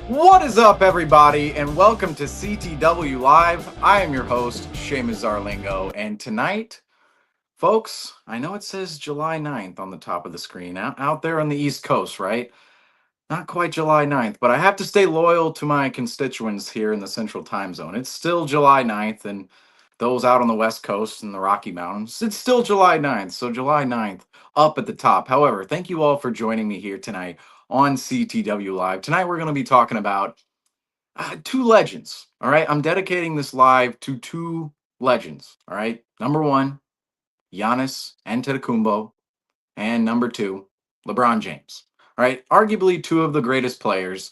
What is up, everybody, and welcome to CTW Live. I am your host, Seamus Zarlingo, and tonight, folks, I know it says July 9th on the top of the screen, out there on the East Coast, right? Not quite July 9th, but I have to stay loyal to my constituents here in the Central Time Zone. It's still July 9th, and those out on the West Coast and the Rocky Mountains, it's still July 9th, so July 9th up at the top. However, thank you all for joining me here tonight on CTW Live. Tonight, we're going to be talking about two legends. All right. I'm dedicating this live to two legends. All right. Number one, Giannis Antetokounmpo, and number two, LeBron James. All right. Arguably two of the greatest players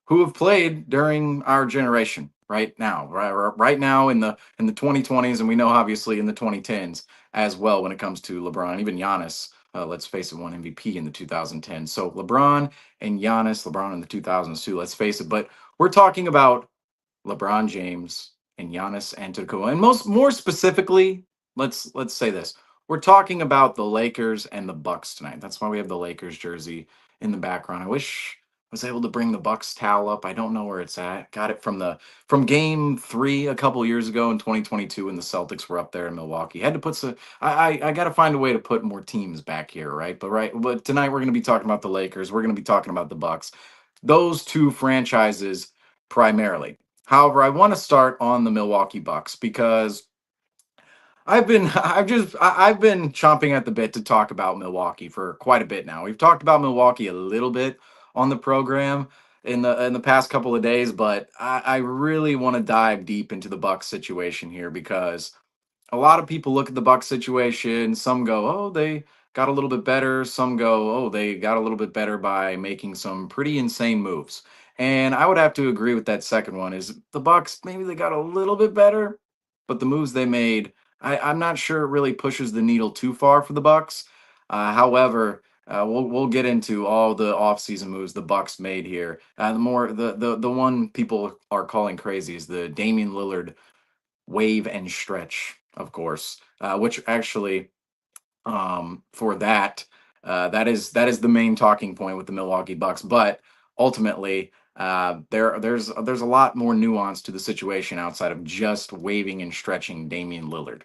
who have played during our generation right now, right now in the 2020s, and we know obviously in the 2010s as well when it comes to LeBron, even Giannis. Let's face it, won MVP in the 2010s. So LeBron and Giannis, LeBron in the 2000s too. Let's face it, but we're talking about LeBron James and Giannis Antetokounmpo, and more specifically, let's say this: we're talking about the Lakers and the Bucks tonight. That's why we have the Lakers jersey in the background. I wish I was able to bring the Bucks towel up. I don't know where it's at. Got it from Game 3 a couple years ago in 2022 when the Celtics were up there in Milwaukee. Had to put some. I got to find a way to put more teams back here, right? But tonight we're going to be talking about the Lakers. We're going to be talking about the Bucks. Those two franchises primarily. However, I want to start on the Milwaukee Bucks because I've been chomping at the bit to talk about Milwaukee for quite a bit now. We've talked about Milwaukee a little bit on the program in the past couple of days, but I really want to dive deep into the Bucks situation here because a lot of people look at the Bucks situation. Some go, "Oh, they got a little bit better." Some go, "Oh, they got a little bit better by making some pretty insane moves." And I would have to agree with that second one. Is the Bucks maybe they got a little bit better, but the moves they made, I'm not sure it really pushes the needle too far for the Bucks. However, we'll get into all the offseason moves the Bucks made here. The one people are calling crazy is the Damian Lillard wave and stretch, of course, which actually for that is the main talking point with the Milwaukee Bucks. But ultimately, there's a lot more nuance to the situation outside of just waving and stretching Damian Lillard.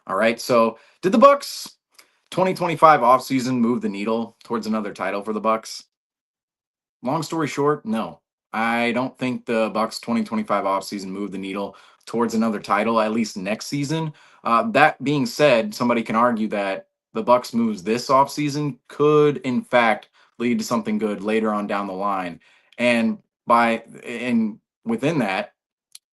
All right, so did the Bucks 2025 offseason move the needle towards another title for the Bucks? Long story short, no. I don't think the Bucks 2025 offseason moved the needle towards another title, at least next season. That being said, somebody can argue that the Bucks moves this offseason could, in fact, lead to something good later on down the line. And within that,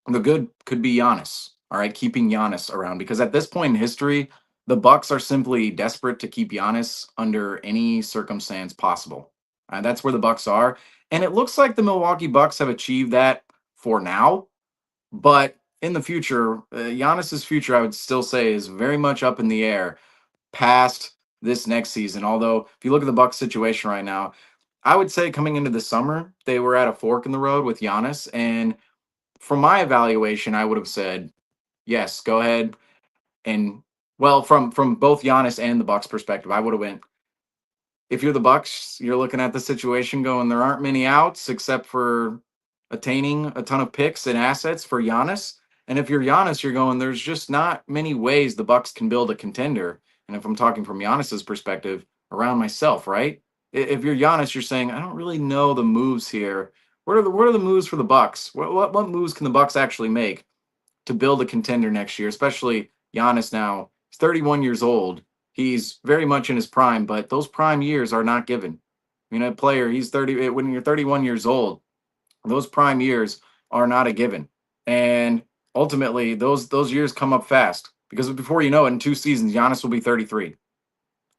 the good could be Giannis. All right, keeping Giannis around because at this point in history, the Bucks are simply desperate to keep Giannis under any circumstance possible. That's where the Bucks are, and it looks like the Milwaukee Bucks have achieved that for now. But in the future, Giannis's future, I would still say, is very much up in the air past this next season. Although, if you look at the Bucks situation right now, I would say coming into the summer, they were at a fork in the road with Giannis, and from my evaluation, I would have said, yes, go ahead and well, from both Giannis and the Bucks perspective, I would have went, if you're the Bucks, you're looking at the situation going, there aren't many outs except for attaining a ton of picks and assets for Giannis. And if you're Giannis, you're going, there's just not many ways the Bucks can build a contender. And if I'm talking from Giannis's perspective, around myself, right? If you're Giannis, you're saying, I don't really know the moves here. What are the moves for the Bucks? What moves can the Bucks actually make to build a contender next year, especially Giannis now. He's 31 years old. He's very much in his prime, but those prime years are not given. A player, he's 30 when you're 31 years old, those prime years are not a given. And ultimately, those years come up fast because before you know it, in 2 seasons, Giannis will be 33.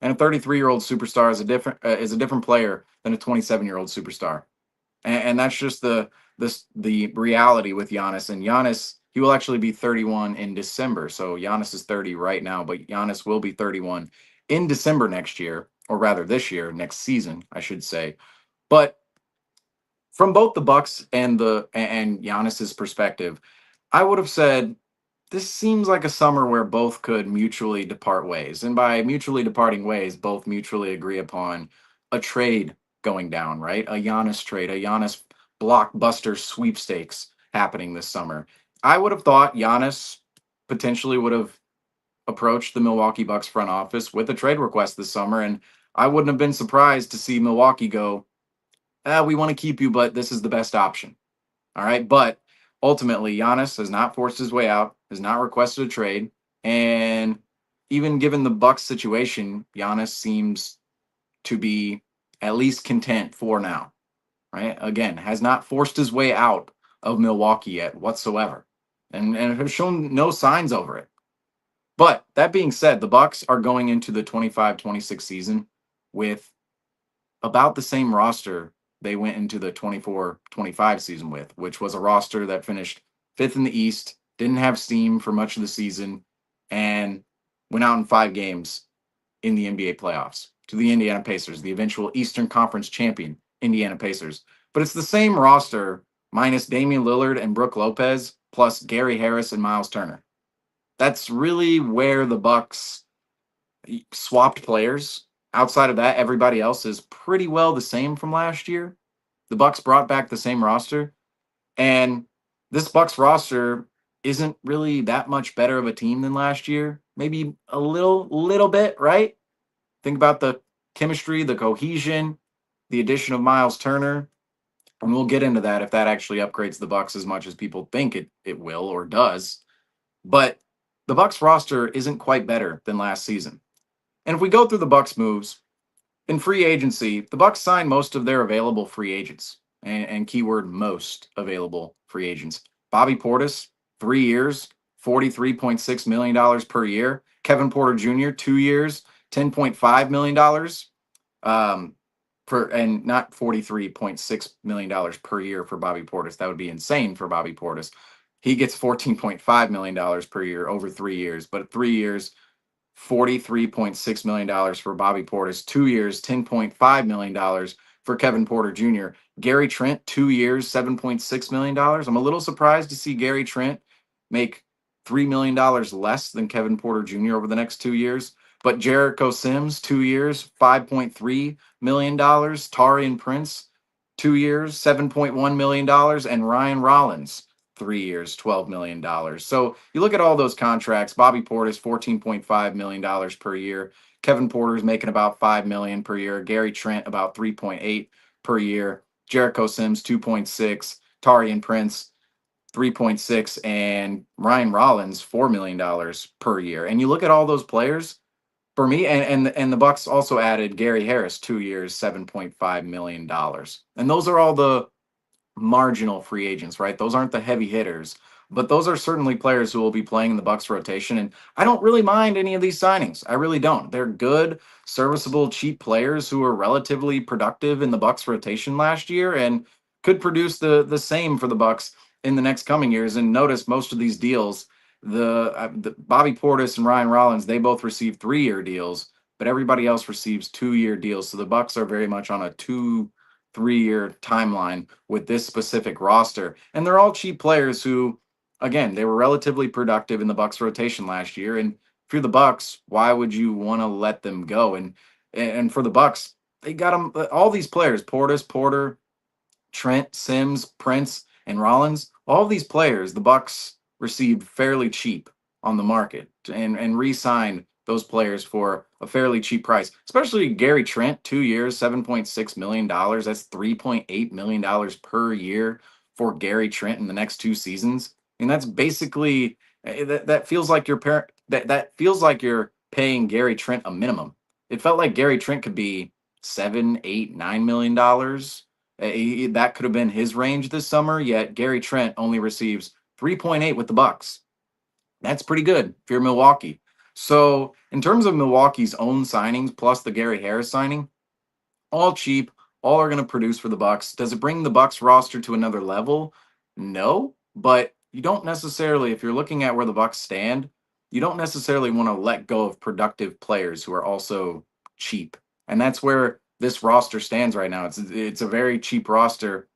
And a 33-year-old superstar is a different player than a 27-year-old superstar. And that's just the reality with Giannis. And Giannis, he will actually be 31 in December. So Giannis is 30 right now, but Giannis will be 31 in December next year, or rather this year, next season, I should say. But from both the Bucks and Giannis's perspective, I would have said this seems like a summer where both could mutually depart ways. And by mutually departing ways, both mutually agree upon a trade going down, right? A Giannis trade, a Giannis blockbuster sweepstakes happening this summer. I would have thought Giannis potentially would have approached the Milwaukee Bucks front office with a trade request this summer, and I wouldn't have been surprised to see Milwaukee go, we want to keep you, but this is the best option. All right. But ultimately, Giannis has not forced his way out, has not requested a trade. And even given the Bucks situation, Giannis seems to be at least content for now. Right. Again, has not forced his way out of Milwaukee yet whatsoever. And has shown no signs over it. But that being said, the Bucks are going into the 25-26 season with about the same roster they went into the 24-25 season with, which was a roster that finished fifth in the East, didn't have steam for much of the season, and went out in 5 games in the NBA playoffs to the Indiana Pacers, the eventual Eastern Conference champion Indiana Pacers. But it's the same roster minus Damian Lillard and Brook Lopez, plus Gary Harris and Miles Turner. That's really where the Bucks swapped players. Outside of that, everybody else is pretty well the same from last year. The Bucks brought back the same roster, and this Bucks roster isn't really that much better of a team than last year. Maybe a little bit, right? Think about the chemistry, the cohesion, the addition of Miles Turner, and we'll get into that if that actually upgrades the Bucks as much as people think it will or does. But the Bucks roster isn't quite better than last season. And if we go through the Bucks moves, in free agency, the Bucks signed most of their available free agents, and keyword most available free agents. Bobby Portis, 3 years, $43.6 million per year. Kevin Porter Jr., 2 years, $10.5 million. And not $43.6 million per year for Bobby Portis. That would be insane for Bobby Portis. He gets $14.5 million per year over 3 years, but 3 years, $43.6 million for Bobby Portis, 2 years, $10.5 million for Kevin Porter Jr. Gary Trent, 2 years, $7.6 million. I'm a little surprised to see Gary Trent make $3 million less than Kevin Porter Jr. over the next 2 years. But Jericho Sims, 2 years, $5.3 million. Tarian Prince, 2 years, $7.1 million. And Ryan Rollins, 3 years, $12 million. So you look at all those contracts. Bobby Portis, $14.5 million per year. Kevin Porter's making about $5 million per year. Gary Trent about 3.8 per year. Jericho Sims 2.6. Tarian Prince 3.6, and Ryan Rollins $4 million per year. And you look at all those players. For me, and the Bucks also added Gary Harris, 2 years, $7.5 million. And those are all the marginal free agents, right? Those aren't the heavy hitters, but those are certainly players who will be playing in the Bucks rotation. And I don't really mind any of these signings. I really don't. They're good, serviceable, cheap players who are relatively productive in the Bucks rotation last year and could produce the same for the Bucks in the next coming years. And notice most of these deals, the Bobby Portis and Ryan Rollins, they both received 3 year deals, but everybody else receives 2 year deals. So the Bucks are very much on a 2-3 year timeline with this specific roster. And they're all cheap players who, again, they were relatively productive in the Bucks rotation last year. And if you're the Bucks, why would you want to let them go? And for the Bucks, they got them all these players, Portis, Porter, Trent, Sims, Prince, and Rollins. All of these players, the Bucks received fairly cheap on the market and re-signed those players for a fairly cheap price, especially Gary Trent, 2 years, $7.6 million. That's $3.8 million per year for Gary Trent in the next 2 seasons. And that's basically that feels like that feels like you're paying Gary Trent a minimum. It felt like Gary Trent could be 7, 8, $9 million. That could have been his range this summer, yet Gary Trent only receives 3.8 with the Bucks. That's pretty good if you're Milwaukee. So, in terms of Milwaukee's own signings plus the Gary Harris signing, all cheap, all are going to produce for the Bucks. Does it bring the Bucks roster to another level? No, but you don't necessarily, if you're looking at where the Bucks stand, you don't necessarily want to let go of productive players who are also cheap. And that's where this roster stands right now. It's a very cheap roster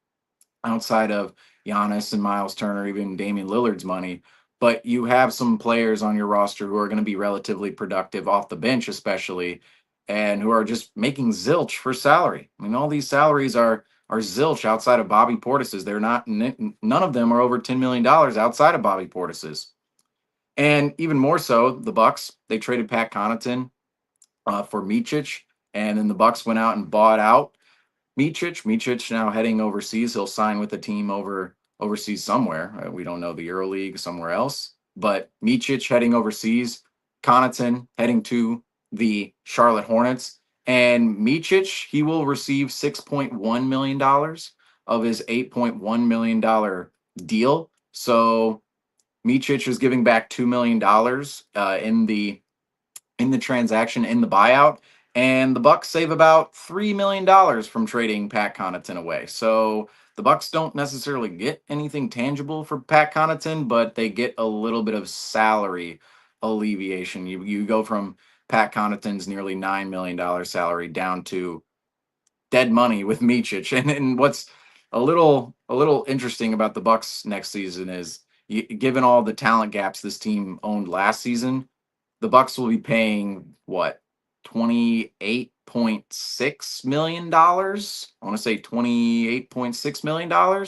outside of Giannis and Miles Turner, even Damian Lillard's money. But you have some players on your roster who are going to be relatively productive off the bench, especially, and who are just making zilch for salary. I mean, all these salaries are are zilch outside of Bobby Portis's. They're not, none of them are over $10 million outside of Bobby Portis's. And even more so, the Bucks, they traded Pat Connaughton for Micic, and then the Bucks went out and bought out Micic. Micic now heading overseas. He'll sign with a team overseas somewhere. We don't know, the EuroLeague, somewhere else. But Micic heading overseas. Connaughton heading to the Charlotte Hornets. And Micic, he will receive $6.1 million of his $8.1 million deal. So Micic is giving back $2 million in the transaction, in the buyout, and the Bucks save about $3 million from trading Pat Connaughton away. So the Bucks don't necessarily get anything tangible for Pat Connaughton, but they get a little bit of salary alleviation. You go from Pat Connaughton's nearly $9 million salary down to dead money with Micic. And what's a little interesting about the Bucks next season is, given all the talent gaps this team owned last season, the Bucks will be paying what, $28.6 million. I want to say $28.6 million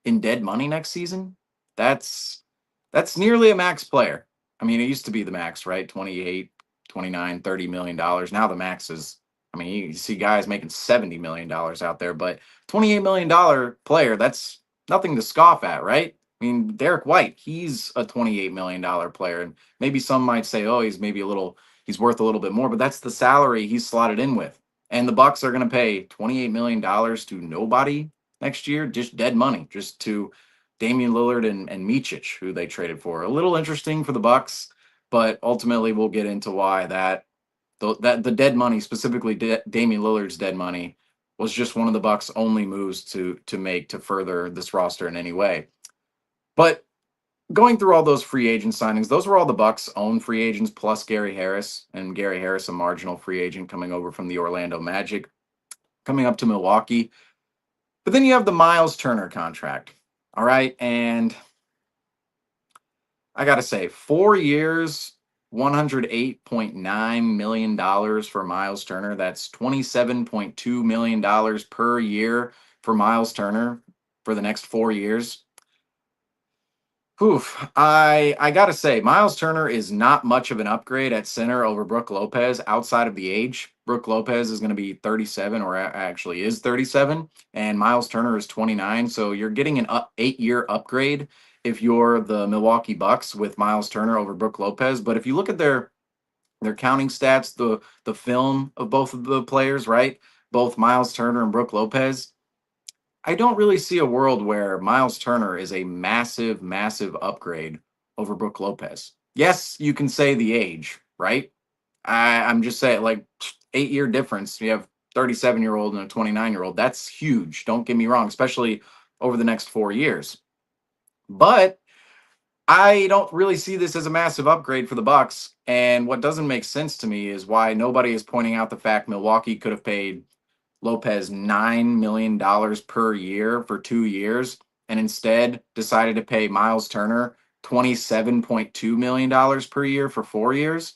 in dead money next season. That's that's nearly a max player. I mean, it used to be the max, right? 28, 29, $30 million. Now the max is, I mean, you see guys making $70 million out there, but $28 million player, that's nothing to scoff at, right? I mean, Derek White, he's a $28 million player, and maybe some might say, oh, he's worth a little bit more, but that's the salary he's slotted in with. And the Bucks are going to pay $28 million to nobody next year, just dead money, just to Damian Lillard and Micic, who they traded for. A little interesting for the Bucks, but ultimately we'll get into why the dead money, specifically Damian Lillard's dead money, was just one of the Bucks' only moves to make to further this roster in any way. But going through all those free agent signings, those were all the Bucks' own free agents plus Gary Harris, and Gary Harris, a marginal free agent coming over from the Orlando Magic, coming up to Milwaukee. But then you have the Miles Turner contract. All right, and I gotta say, 4 years, $108.9 million for Miles Turner. That's $27.2 million per year for Miles Turner for the next 4 years. Oof. I gotta say, Miles Turner is not much of an upgrade at center over Brook Lopez outside of the age. Brook Lopez is going to be 37, or actually is 37, and Miles Turner is 29. So you're getting an 8-year upgrade if you're the Milwaukee Bucks with Miles Turner over Brook Lopez. But if you look at their counting stats, the film of both of the players, right? Both Miles Turner and Brook Lopez, I don't really see a world where Miles Turner is a massive, massive upgrade over Brook Lopez. Yes, you can say the age, right? I'm just saying, like, 8-year difference. You have 37-year-old and a 29-year-old. That's huge. Don't get me wrong, especially over the next 4 years. But I don't really see this as a massive upgrade for the Bucks. And what doesn't make sense to me is why nobody is pointing out the fact Milwaukee could have paid Lopez $9 million per year for 2 years, and instead decided to pay Miles Turner $27.2 million per year for 4 years.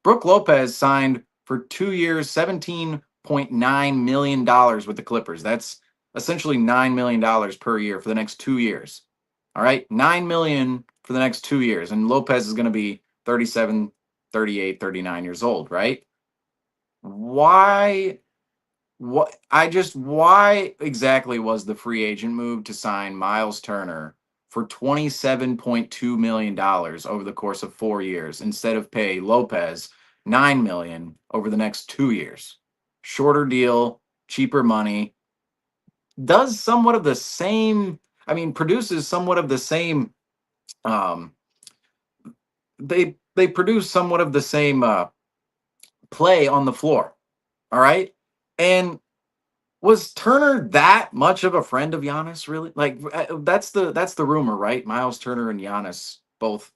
Brook Lopez signed for 2 years, $17.9 million with the Clippers. That's essentially $9 million per year for the next 2 years. All right, $9 million for the next 2 years. And Lopez is going to be 37, 38, 39 years old, right? Why why exactly was the free agent move to sign Miles Turner for $27.2 million over the course of 4 years instead of pay Lopez $9 million over the next 2 years? Shorter deal, cheaper money, does somewhat of the same, I mean, produces somewhat of the same, um they produce somewhat of the same play on the floor. All right. And was Turner that much of a friend of Giannis? Really? Like, that's the rumor, right? Miles Turner and Giannis both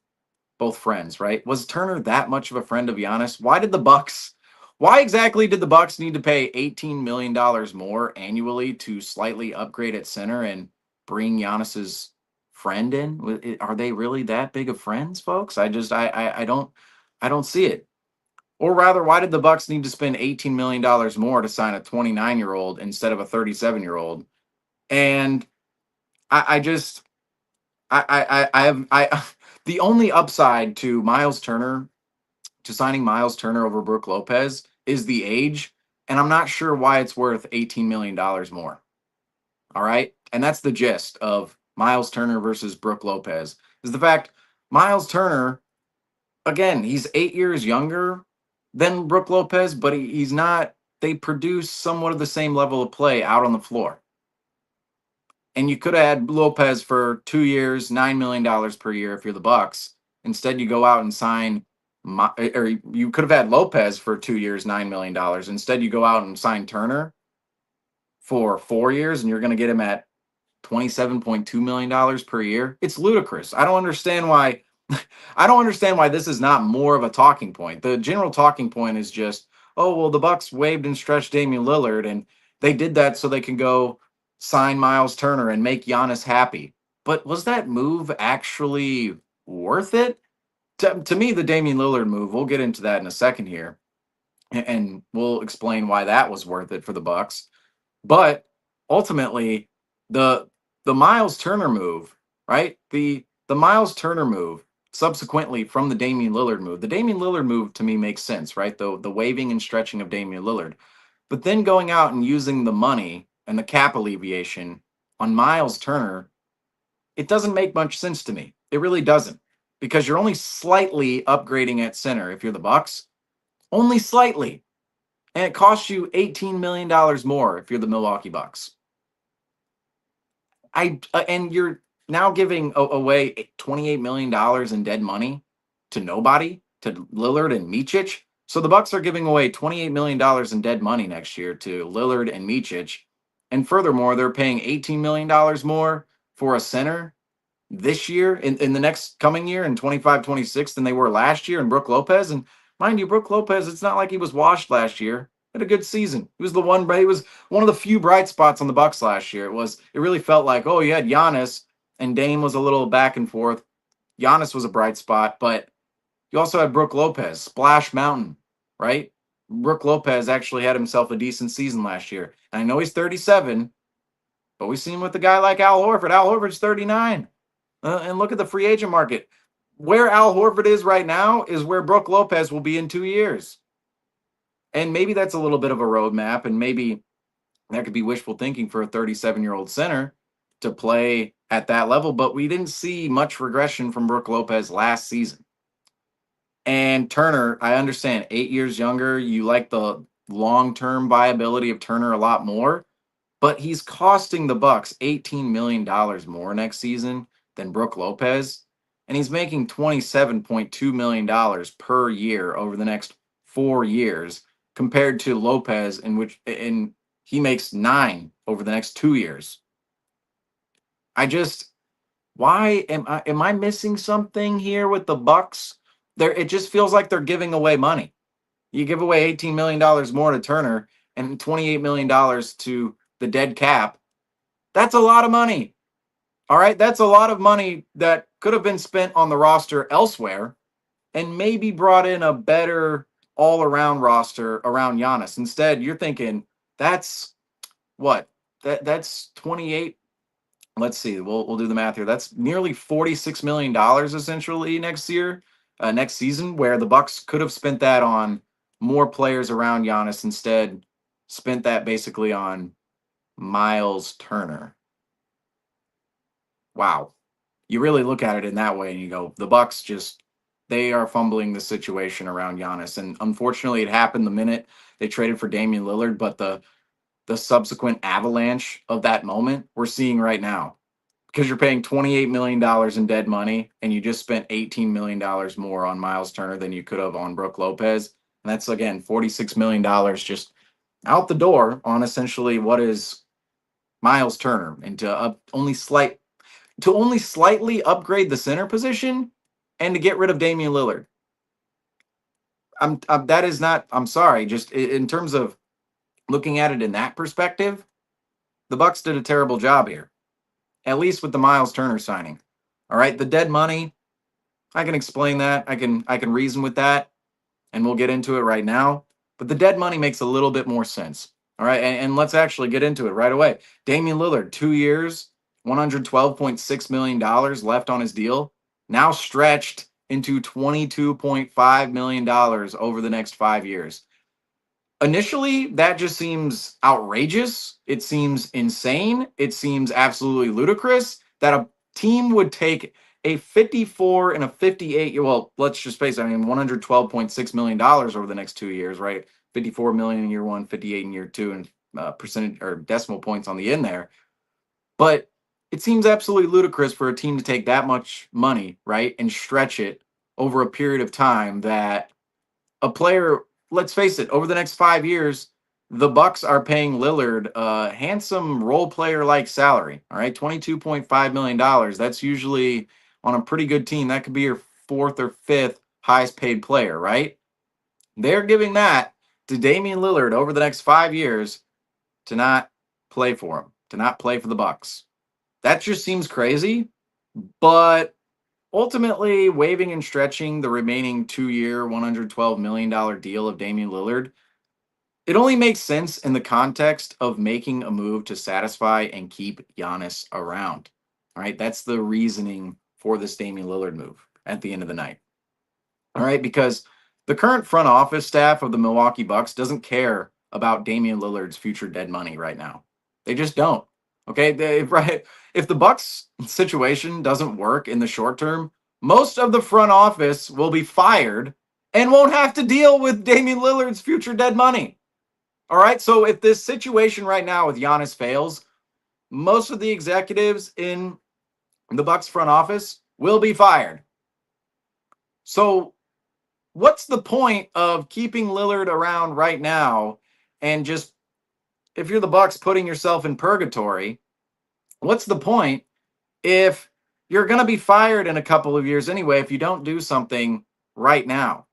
friends, right? Was Turner that much of a friend of Giannis? Why exactly did the Bucks need to pay $18 million more annually to slightly upgrade at center and bring Giannis's friend in? Are they really that big of friends, folks? I don't see it. Or rather, why did the Bucks need to spend $18 million more to sign a 29-year-old instead of a 37-year-old? And I just I have I the only upside to Miles Turner, to signing Miles Turner over Brook Lopez, is the age, and I'm not sure why it's worth $18 million more. All right, and that's the gist of Miles Turner versus Brook Lopez, is the fact Miles Turner, again, he's 8 years younger than Brook Lopez, but he's not. They produce somewhat of the same level of play out on the floor. And you could have had Lopez for 2 years, $9 million per year if you're the Bucks. Instead, you go out and sign, or you could have had Lopez for 2 years, $9 million. Instead, you go out and sign Turner for 4 years, and you're going to get him at $27.2 million per year. It's ludicrous. I don't understand why. I don't understand why this is not more of a talking point. The general talking point is just, oh well, the Bucks waived and stretched Damian Lillard, and they did that so they can go sign Miles Turner and make Giannis happy. But was that move actually worth it? To me, the Damian Lillard move, we'll get into that in a second here, and we'll explain why that was worth it for the Bucks. But ultimately, the the Miles Turner move, right? The Miles Turner move subsequently from the Damian Lillard move. The Damian Lillard move to me makes sense, right? The waving and stretching of Damian Lillard. But then going out and using the money and the cap alleviation on Miles Turner, it doesn't make much sense to me. It really doesn't. Because you're only slightly upgrading at center if you're the Bucks. Only slightly. And it costs you $18 million more if you're the Milwaukee Bucks. And you're now giving away $28 million in dead money to nobody, to Lillard and Micic. So the Bucks are giving away $28 million in dead money next year to Lillard and Micic. And furthermore, they're paying $18 million more for a center this year, in the next coming year in 25-26, than they were last year in Brook Lopez. And mind you, Brook Lopez, it's not like he was washed last year. He had a good season. He was he was one of the few bright spots on the Bucks last year. It really felt like, oh, you had Giannis and Dame was a little back and forth. Giannis was a bright spot, but you also had Brook Lopez, Splash Mountain, right? Brook Lopez actually had himself a decent season last year. And I know he's 37, but we've seen with a guy like Al Horford. Al Horford's 39. And look at the free agent market. Where Al Horford is right now is where Brook Lopez will be in 2 years. And maybe that's a little bit of a roadmap, and maybe that could be wishful thinking for a 37-year-old center to play at that level. But we didn't see much regression from Brook Lopez last season. And Turner, I understand, 8 years younger. You like the long-term viability of Turner a lot more, but he's costing the Bucks $18 million more next season than Brook Lopez, and he's making $27.2 million per year over the next 4 years, compared to Lopez, in he makes 9 over the next 2 years. I just Why am I missing something here with the Bucks? It just feels like they're giving away money. You give away $18 million more to Turner and $28 million to the dead cap. That's a lot of money. All right. That's a lot of money that could have been spent on the roster elsewhere and maybe brought in a better all around roster around Giannis. Instead, you're thinking that's what? That's 28. Let's see. We'll do the math here. That's nearly $46 million essentially next season, where the Bucks could have spent that on more players around Giannis. Instead, spent that basically on Miles Turner. Wow. You really look at it in that way and you go, the Bucks just, they are fumbling the situation around Giannis. And unfortunately, it happened the minute they traded for Damian Lillard, but the subsequent avalanche of that moment we're seeing right now, because you're paying $28 million in dead money and you just spent $18 million more on Miles Turner than you could have on Brook Lopez. And that's, again, $46 million just out the door on essentially what is Miles Turner, and to only slightly upgrade the center position and to get rid of Damian Lillard. That is not, I'm sorry, just in terms of looking at it in that perspective, the Bucks did a terrible job here, at least with the Miles Turner signing. All right, the dead money, I can explain that. I can reason with that, and we'll get into it right now. But the dead money makes a little bit more sense. All right, and let's actually get into it right away. Damian Lillard, 2 years, $112.6 million left on his deal, now stretched into $22.5 million over the next 5 years. Initially, that just seems outrageous. It seems insane. It seems absolutely ludicrous that a team would take a 54 and a 58. Well, let's just face it. I mean, $112.6 million over the next 2 years, right? 54 million in year one, 58 in year two, and percentage or decimal points on the end there. But it seems absolutely ludicrous for a team to take that much money, right, and stretch it over a period of time that a player, let's face it, over the next 5 years, the Bucks are paying Lillard a handsome role player like salary. All right, $22.5 million. That's usually on a pretty good team. That could be your fourth or fifth highest paid player, right? They're giving that to Damian Lillard over the next 5 years to not play for him, to not play for the Bucks. That just seems crazy, but ultimately, waiving and stretching the remaining 2 year, $112 million deal of Damian Lillard, it only makes sense in the context of making a move to satisfy and keep Giannis around. All right. That's the reasoning for this Damian Lillard move at the end of the night. All right. Because the current front office staff of the Milwaukee Bucks doesn't care about Damian Lillard's future dead money right now. They just don't. Okay. Right. If the Bucks situation doesn't work in the short term, most of the front office will be fired and won't have to deal with Damian Lillard's future dead money. All right. So if this situation right now with Giannis fails, most of the executives in the Bucks front office will be fired. So what's the point of keeping Lillard around right now and just, if you're the Bucks, putting yourself in purgatory? What's the point if you're going to be fired in a couple of years anyway if you don't do something right now?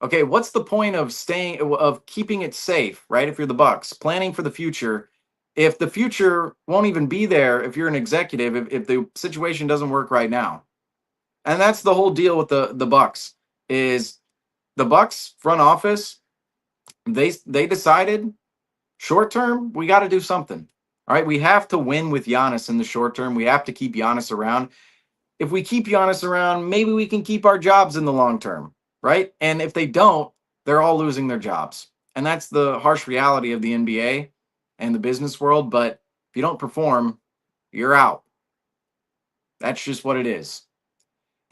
Okay, what's the point of keeping it safe, right? If you're the Bucks, planning for the future, if the future won't even be there, if you're an executive, if the situation doesn't work right now. And that's the whole deal with the Bucks is the Bucks front office, they decided short term, we got to do something. All right, we have to win with Giannis in the short term. We have to keep Giannis around. If we keep Giannis around, maybe we can keep our jobs in the long term, right? And if they don't, they're all losing their jobs. And that's the harsh reality of the NBA and the business world. But if you don't perform, you're out. That's just what it is.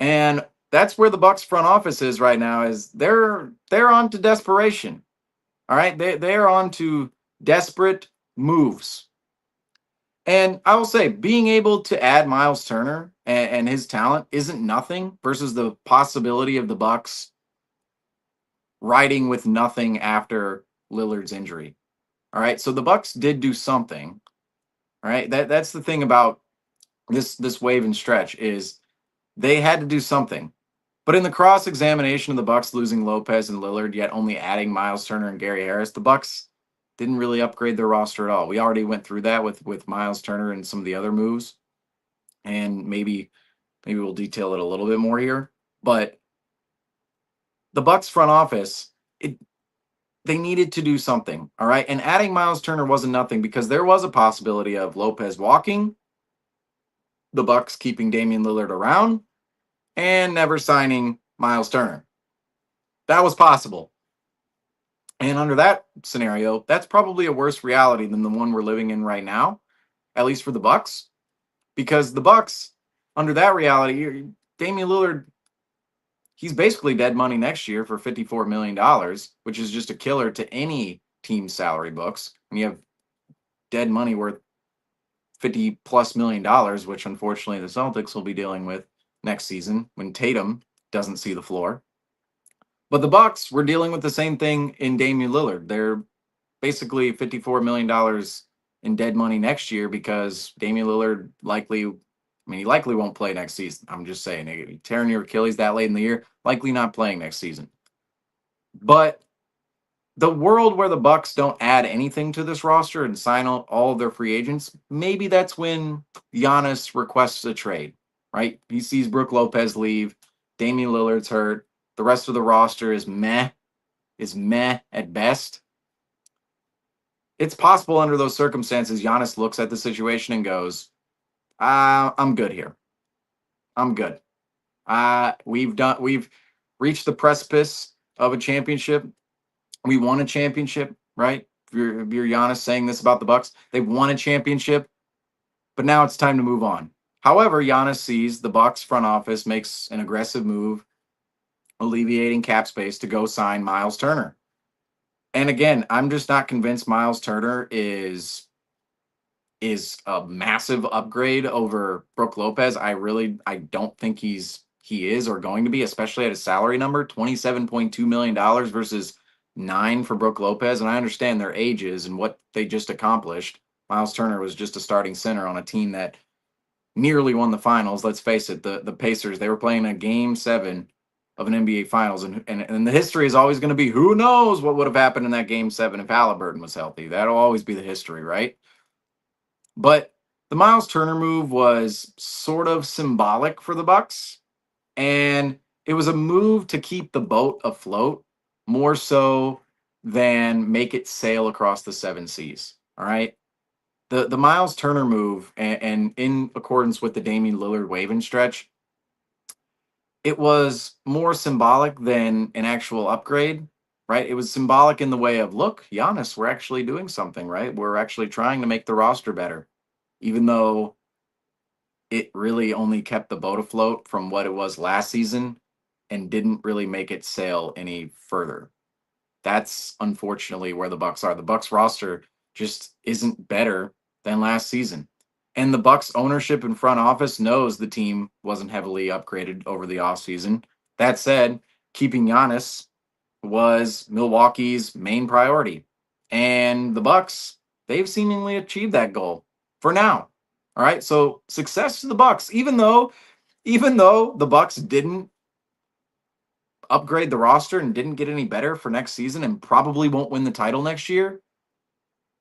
And that's where the Bucks front office is right now. Is they're on to desperation. All right, they're on to desperate moves. And I will say, being able to add Miles Turner and his talent isn't nothing versus the possibility of the Bucks riding with nothing after Lillard's injury. All right, so the Bucks did do something. All right, that's the thing about this wave and stretch is they had to do something. But in the cross examination of the Bucks losing Lopez and Lillard, yet only adding Miles Turner and Gary Harris, the Bucks didn't really upgrade their roster at all. We already went through that with Miles Turner and some of the other moves, and maybe we'll detail it a little bit more here. But the Bucks front office, they needed to do something, all right. And adding Miles Turner wasn't nothing because there was a possibility of Lopez walking, the Bucks keeping Damian Lillard around, and never signing Miles Turner. That was possible. And under that scenario, that's probably a worse reality than the one we're living in right now, at least for the Bucks, because the Bucks, under that reality, Damian Lillard, he's basically dead money next year for $54 million, which is just a killer to any team's salary books. And you have dead money worth $50+ million, which unfortunately the Celtics will be dealing with next season when Tatum doesn't see the floor. But the Bucks were dealing with the same thing in Damian Lillard. They're basically $54 million in dead money next year because Damian Lillard he likely won't play next season. I'm just saying, tearing your Achilles that late in the year, likely not playing next season. But the world where the Bucks don't add anything to this roster and sign all of their free agents, maybe that's when Giannis requests a trade, right? He sees Brook Lopez leave, Damian Lillard's hurt, the rest of the roster is meh at best. It's possible under those circumstances, Giannis looks at the situation and goes, I'm good here. I'm good. We've reached the precipice of a championship. We won a championship, right? If you're Giannis saying this about the Bucks, they won a championship, but now it's time to move on. However, Giannis sees the Bucks front office makes an aggressive move, alleviating cap space to go sign Miles Turner. And again, I'm just not convinced Miles Turner is a massive upgrade over Brook Lopez. I don't think he is or going to be, especially at a salary number, $27.2 million versus 9 for Brook Lopez. And I understand their ages and what they just accomplished. Miles Turner was just a starting center on a team that nearly won the finals. Let's face it, the Pacers, they were playing a game 7 of an NBA finals, and the history is always going to be who knows what would have happened in that game 7 if Halliburton was healthy. That'll always be the history, right? But the Miles Turner move was sort of symbolic for the Bucks, and it was a move to keep the boat afloat more so than make it sail across the 7 seas. All right. The Miles Turner move, and in accordance with the Damian Lillard wave and stretch, it was more symbolic than an actual upgrade, right? It was symbolic in the way of, look, Giannis, we're actually doing something, right? We're actually trying to make the roster better, even though it really only kept the boat afloat from what it was last season and didn't really make it sail any further. That's unfortunately where the Bucks are. The Bucks roster just isn't better than last season. And the Bucks ownership and front office knows the team wasn't heavily upgraded over the offseason. That said, keeping Giannis was Milwaukee's main priority. And the Bucks, they've seemingly achieved that goal for now. All right? So, success to the Bucks even though the Bucks didn't upgrade the roster and didn't get any better for next season and probably won't win the title next year,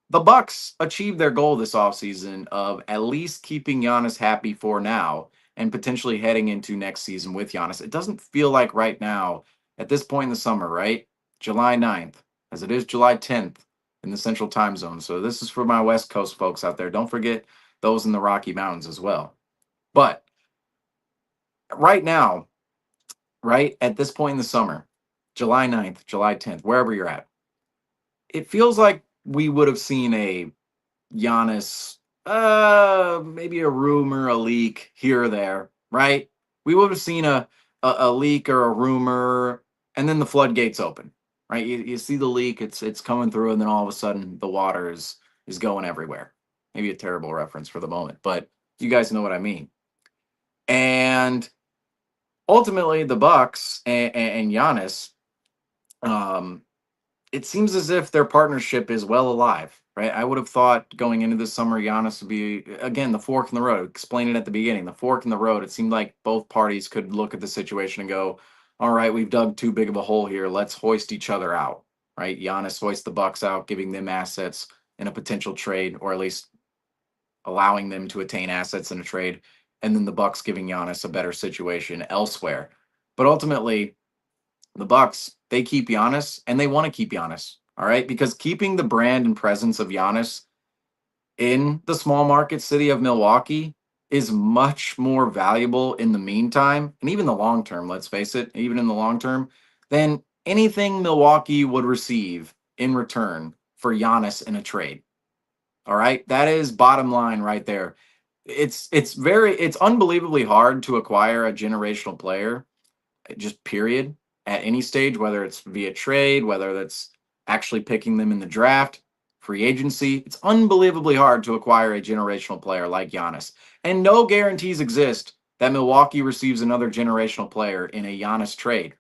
the Bucks achieved their goal this offseason of at least keeping Giannis happy for now and potentially heading into next season with Giannis. It doesn't feel like right now, at this point in the summer, right? July 9th, as it is July 10th in the central time zone. So this is for my West Coast folks out there. Don't forget those in the Rocky Mountains as well. But right now, right at this point in the summer, July 9th, July 10th, wherever you're at, it feels like we would have seen a Giannis, maybe a rumor, a leak here or there, right? We would have seen a leak or a rumor, and then the floodgates open, right? You see the leak, it's coming through, and then all of a sudden the water is going everywhere. Maybe a terrible reference for the moment, but you guys know what I mean. And ultimately, the Bucks and Giannis, um, it seems as if their partnership is well alive, right? I would have thought going into the summer, Giannis would be, again, the fork in the road. Explain it at the beginning. The fork in the road. It seemed like both parties could look at the situation and go, all right, we've dug too big of a hole here. Let's hoist each other out, right? Giannis hoists the Bucks out, giving them assets in a potential trade, or at least allowing them to attain assets in a trade. And then the Bucks giving Giannis a better situation elsewhere. But ultimately, the Bucks, they keep Giannis and they want to keep Giannis. All right. Because keeping the brand and presence of Giannis in the small market city of Milwaukee is much more valuable in the meantime, and even the long term, let's face it, even in the long term, than anything Milwaukee would receive in return for Giannis in a trade. All right. That is bottom line right there. It's unbelievably hard to acquire a generational player, just period, at any stage, whether it's via trade, whether that's actually picking them in the draft, free agency. It's unbelievably hard to acquire a generational player like Giannis. And no guarantees exist that Milwaukee receives another generational player in a Giannis trade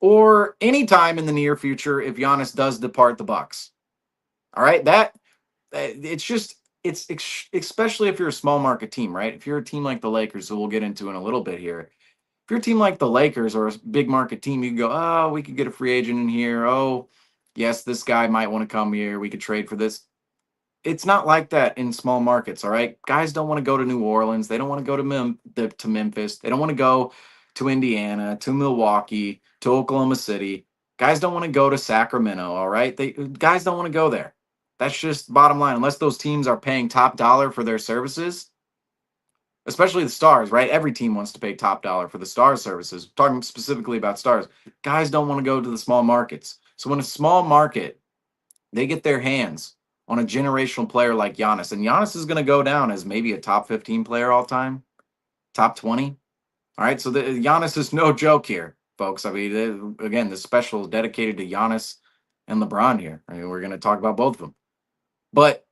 or anytime in the near future if Giannis does depart the Bucks. All right, it's just especially if you're a small market team, right? If you're a team like the Lakers, who we'll get into in a little bit here, if you're a team like the Lakers or a big market team, you can go, oh, we could get a free agent in here. Oh, yes, this guy might want to come here. We could trade for this. It's not like that in small markets, all right? Guys don't want to go to New Orleans. They don't want to go to Memphis. They don't want to go to Indiana, to Milwaukee, to Oklahoma City. Guys don't want to go to Sacramento, all right? Guys don't want to go there. That's just bottom line. Unless those teams are paying top dollar for their services, especially the stars, right? Every team wants to pay top dollar for the star services. Talking specifically about stars, guys don't want to go to the small markets. So when a small market, they get their hands on a generational player like Giannis, and Giannis is going to go down as maybe a top 15 player all time, top 20. All right, so Giannis is no joke here, folks. I mean, again, this special is dedicated to Giannis and LeBron here. I mean, we're going to talk about both of them, but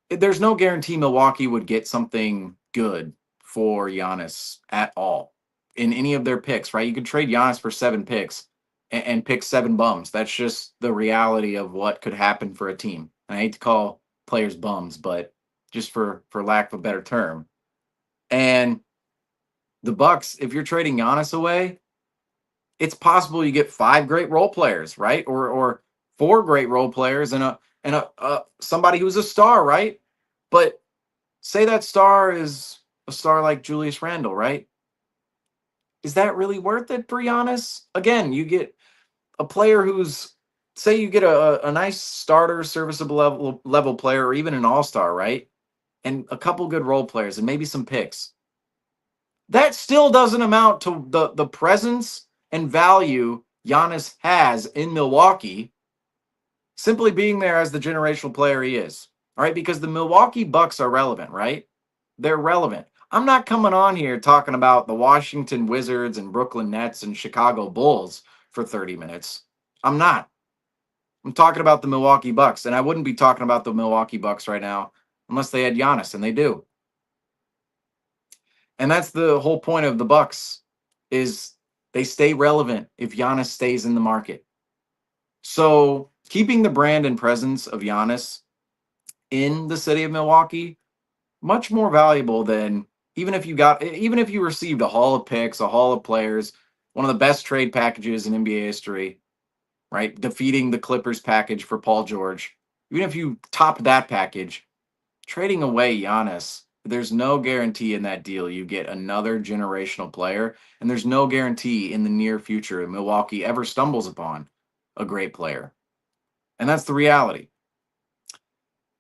there's no guarantee Milwaukee would get something good for Giannis at all in any of their picks, right? You could trade Giannis for 7 picks and pick 7 bums. That's just the reality of what could happen for a team. And I hate to call players bums, but just for lack of a better term. And the Bucks, if you're trading Giannis away, it's possible you get 5 great role players, right? Or 4 great role players and a somebody who's a star, right? But say that star is a star like Julius Randle, right? Is that really worth it for Giannis? Again, you get a player who's, say you get a nice starter, serviceable level player, or even an all-star, right? And a couple good role players and maybe some picks. That still doesn't amount to the presence and value Giannis has in Milwaukee, simply being there as the generational player he is. All right, because the Milwaukee Bucks are relevant, right? They're relevant. I'm not coming on here talking about the Washington Wizards and Brooklyn Nets and Chicago Bulls for 30 minutes. I'm not. I'm talking about the Milwaukee Bucks, and I wouldn't be talking about the Milwaukee Bucks right now unless they had Giannis, and they do. And that's the whole point of the Bucks is they stay relevant if Giannis stays in the market. So keeping the brand and presence of Giannis in the city of Milwaukee much more valuable than even if you received a haul of picks, a haul of players, one of the best trade packages in NBA history, right? Defeating the Clippers package for Paul George. Even if you topped that package, trading away Giannis, there's no guarantee in that deal you get another generational player, and there's no guarantee in the near future Milwaukee ever stumbles upon a great player. And that's the reality.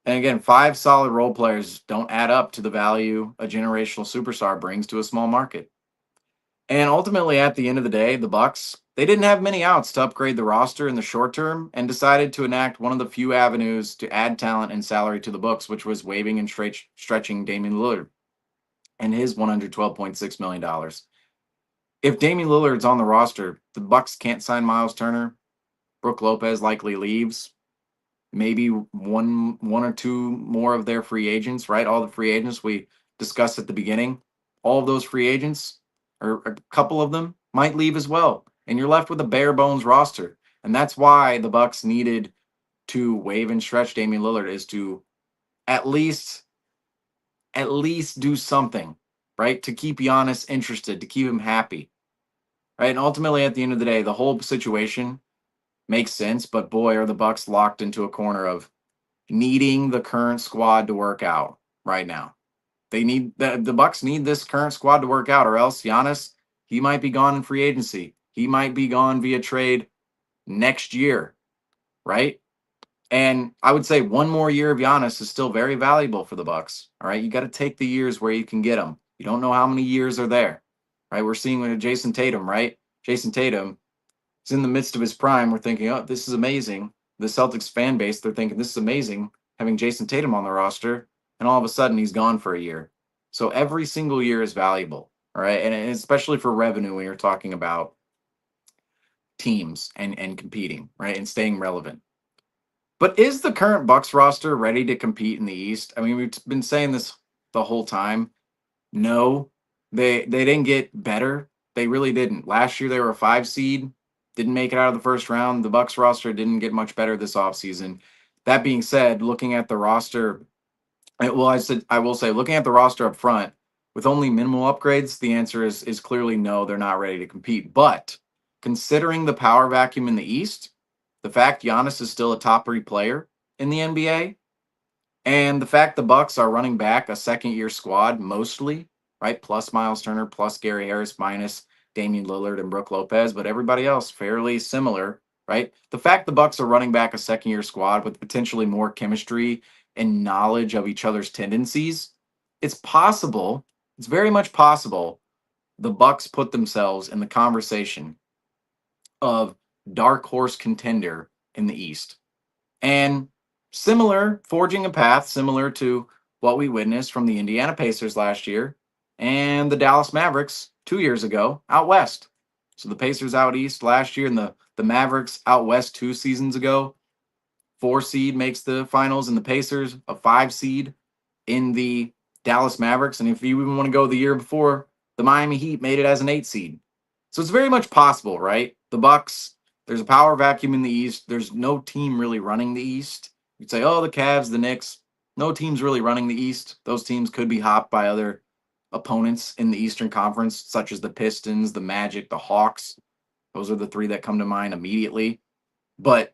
And again, 5 solid role players don't add up to the value a generational superstar brings to a small market. And ultimately, at the end of the day, the Bucks, they didn't have many outs to upgrade the roster in the short term and decided to enact one of the few avenues to add talent and salary to the books, which was waiving and stretching Damian Lillard and his $112.6 million. If Damian Lillard's on the roster, the Bucks can't sign Miles Turner. Brook Lopez likely leaves. Maybe one or two more of their free agents, right? All the free agents we discussed at the beginning, all of those free agents, or a couple of them, might leave as well, and you're left with a bare bones roster. And that's why the Bucks needed to waive and stretch Damian Lillard, is to at least do something, right? To keep Giannis interested, to keep him happy, right? And ultimately, at the end of the day, the whole situation makes sense. But boy, are the Bucks locked into a corner of needing the current squad to work out right now. They need the Bucks need this current squad to work out, or else Giannis, he might be gone in free agency. He might be gone via trade next year, right? And I would say one more year of Giannis is still very valuable for the Bucks. All right, you got to take the years where you can get them. You don't know how many years are there, right? We're seeing with Jason Tatum, right? Jason Tatum is in the midst of his prime. We're thinking, oh, this is amazing. The Celtics fan base, they're thinking this is amazing having Jason Tatum on the roster, and all of a sudden he's gone for a year. So every single year is valuable, all right, and especially for revenue when you're talking about teams and competing, right, and staying relevant. But is the current Bucks roster ready to compete in the East? I mean, we've been saying this the whole time. No, they didn't get better. They really didn't. Last year they were a 5 seed, didn't make it out of the first round. The Bucks roster didn't get much better this offseason. That being said, looking at the roster, well, I will say, looking at the roster up front, with only minimal upgrades, the answer is clearly no, they're not ready to compete. But considering the power vacuum in the East, the fact Giannis is still a top 3 player in the NBA, and the fact the Bucks are running back a second-year squad mostly, right? Plus Miles Turner, plus Gary Harris, minus Damian Lillard and Brook Lopez, but everybody else fairly similar, right? The fact the Bucks are running back a second-year squad with potentially more chemistry and knowledge of each other's tendencies, it's possible, it's very much possible the Bucks put themselves in the conversation of dark horse contender in the East. And similar, forging a path similar to what we witnessed from the Indiana Pacers last year and the Dallas Mavericks 2 years ago out west. So the Pacers out east last year and the Mavericks out west 2 seasons ago. 4 seed makes the finals, and the Pacers a 5 seed in the Dallas Mavericks. And if you even want to go the year before, the Miami Heat made it as an 8 seed. So it's very much possible, right? The Bucks, there's a power vacuum in the East. There's no team really running the East. You'd say, oh, the Cavs, the Knicks. No team's really running the East. Those teams could be hopped by other opponents in the Eastern Conference, such as the Pistons, the Magic, the Hawks. Those are the three that come to mind immediately. But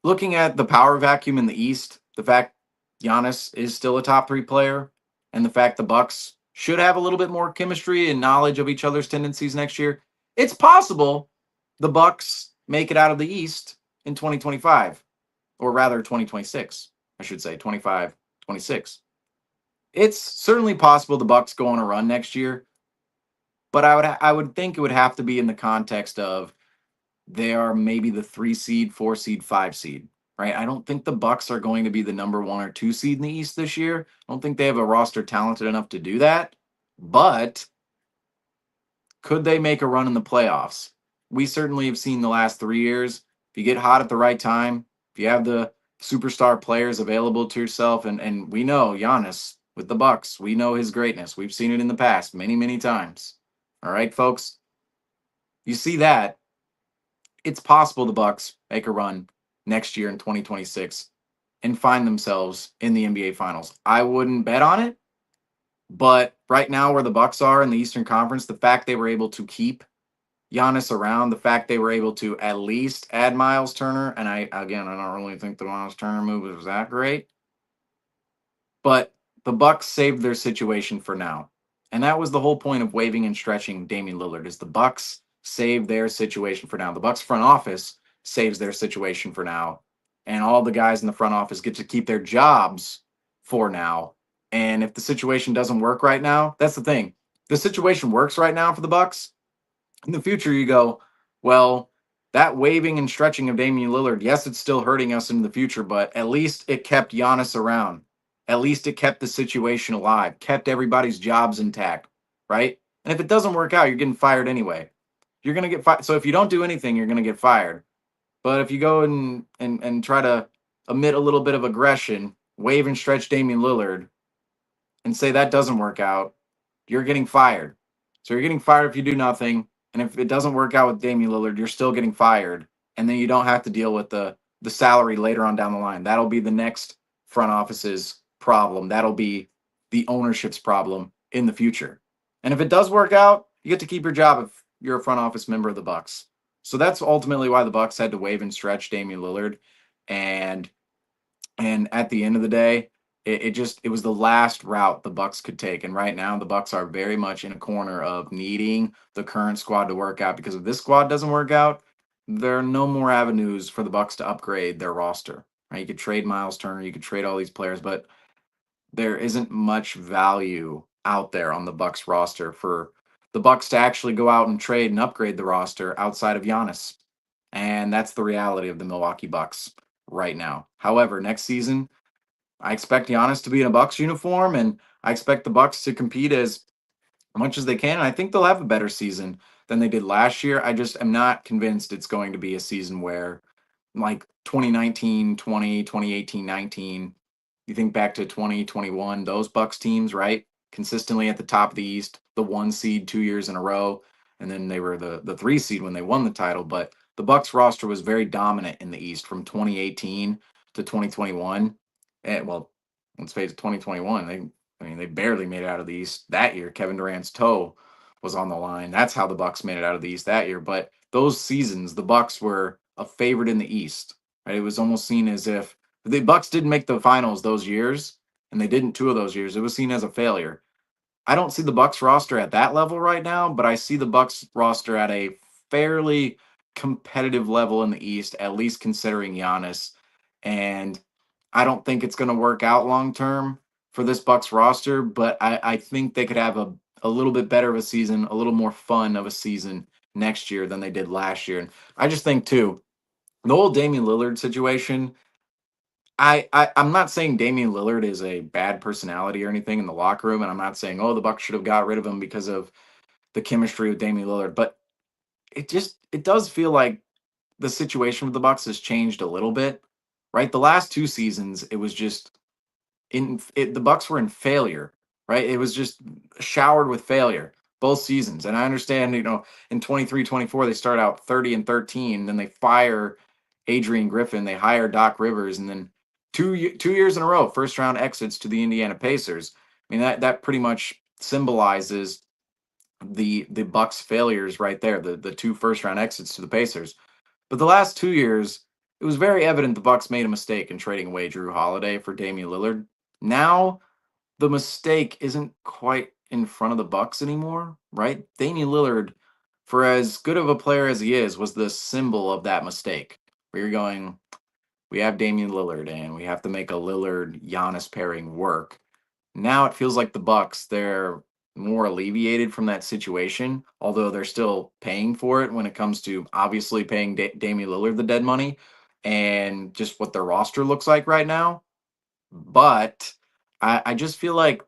looking at the power vacuum in the East, the fact Giannis is still a top 3 player, and the fact the Bucks should have a little bit more chemistry and knowledge of each other's tendencies next year, it's possible the Bucks make it out of the East in 2025, or rather 2026, I should say 25, 26. It's certainly possible the Bucks go on a run next year, but I would think it would have to be in the context of they are maybe the 3 seed, 4 seed, 5 seed, right? I don't think the Bucks are going to be the number 1 or 2 seed in the East this year. I don't think they have a roster talented enough to do that. But could they make a run in the playoffs? We certainly have seen the last 3 years. If you get hot at the right time, if you have the superstar players available to yourself, and we know Giannis with the Bucks, we know his greatness. We've seen it in the past many, many times. All right, folks. You see that it's possible the Bucks make a run next year in 2026 and find themselves in the NBA Finals. I wouldn't bet on it, but right now where the Bucks are in the Eastern Conference, the fact they were able to keep Giannis around, the fact they were able to at least add Miles Turner, and I don't really think the Miles Turner move was that great, but the Bucks saved their situation for now. And that was the whole point of waiving and stretching Damian Lillard is the Bucks save their situation for now. The Bucks front office saves their situation for now. And all the guys in the front office get to keep their jobs for now. And if the situation doesn't work right now, that's the thing. The situation works right now for the Bucks. In the future, you go, well, that waving and stretching of Damian Lillard, yes, it's still hurting us in the future, but at least it kept Giannis around. At least it kept the situation alive, kept everybody's jobs intact, right? And if it doesn't work out, you're getting fired anyway. You're going to get fired. So if you don't do anything, you're going to get fired. But if you go and try to emit a little bit of aggression, wave and stretch Damian Lillard, and say that doesn't work out, you're getting fired. So you're getting fired if you do nothing. And if it doesn't work out with Damian Lillard, you're still getting fired. And then you don't have to deal with the salary later on down the line. That'll be the next front office's problem. That'll be the ownership's problem in the future. And if it does work out, you get to keep your job if you're a front office member of the Bucks. So that's ultimately why the Bucks had to waive and stretch Damian Lillard. And at the end of the day, it was the last route the Bucks could take. And right now the Bucks are very much in a corner of needing the current squad to work out, because if this squad doesn't work out, there are no more avenues for the Bucks to upgrade their roster. Right? You could trade Miles Turner, you could trade all these players, but there isn't much value out there on the Bucks roster for the Bucks to actually go out and trade and upgrade the roster outside of Giannis. And that's the reality of the Milwaukee Bucks right now. However, next season, I expect Giannis to be in a Bucks uniform, and I expect the Bucks to compete as much as they can. And I think they'll have a better season than they did last year. I just am not convinced it's going to be a season where, like 2019, 20, 2018, 19, you think back to 2021, those Bucks teams, right? Consistently at the top of the East, the 1 seed 2 years in a row, and then they were the 3 seed when they won the title. But the Bucks roster was very dominant in the East from 2018 to 2021. And well, let's face it, 2021, they barely made it out of the East that year. Kevin Durant's toe was on the line. That's how the Bucks made it out of the East that year. But those seasons, the Bucks were a favorite in the East. Right? It was almost seen as if the Bucks didn't make the finals those years, and they didn't 2 of those years. It was seen as a failure. I don't see the Bucks roster at that level right now, but I see the Bucks roster at a fairly competitive level in the East, at least considering Giannis. And I don't think it's going to work out long term for this Bucks roster, but I think they could have a little bit better of a season, a little more fun of a season next year than they did last year. And I just think too, the whole Damian Lillard situation. I'm not saying Damian Lillard is a bad personality or anything in the locker room, and I'm not saying, oh, the Bucks should have got rid of him because of the chemistry with Damian Lillard, but it does feel like the situation with the Bucks has changed a little bit, right? The last 2 seasons, it was just the Bucks were in failure, right? It was just showered with failure both seasons. And I understand, in 23-24 they start out 30-13, then they fire Adrian Griffin, they hire Doc Rivers, and then 2 years in a row, first round exits to the Indiana Pacers. I mean, that pretty much symbolizes the Bucks failures right there, the 2 first round exits to the Pacers. But the last 2 years, it was very evident the Bucks made a mistake in trading away Drew Holiday for Damian Lillard. Now the mistake isn't quite in front of the Bucks anymore, right? Damian Lillard, for as good of a player as he is, was the symbol of that mistake. Where you're going, we have Damian Lillard and we have to make a Lillard Giannis pairing work. Now it feels like the Bucks, they're more alleviated from that situation, although they're still paying for it when it comes to obviously paying Damian Lillard the dead money and just what their roster looks like right now. But I just feel like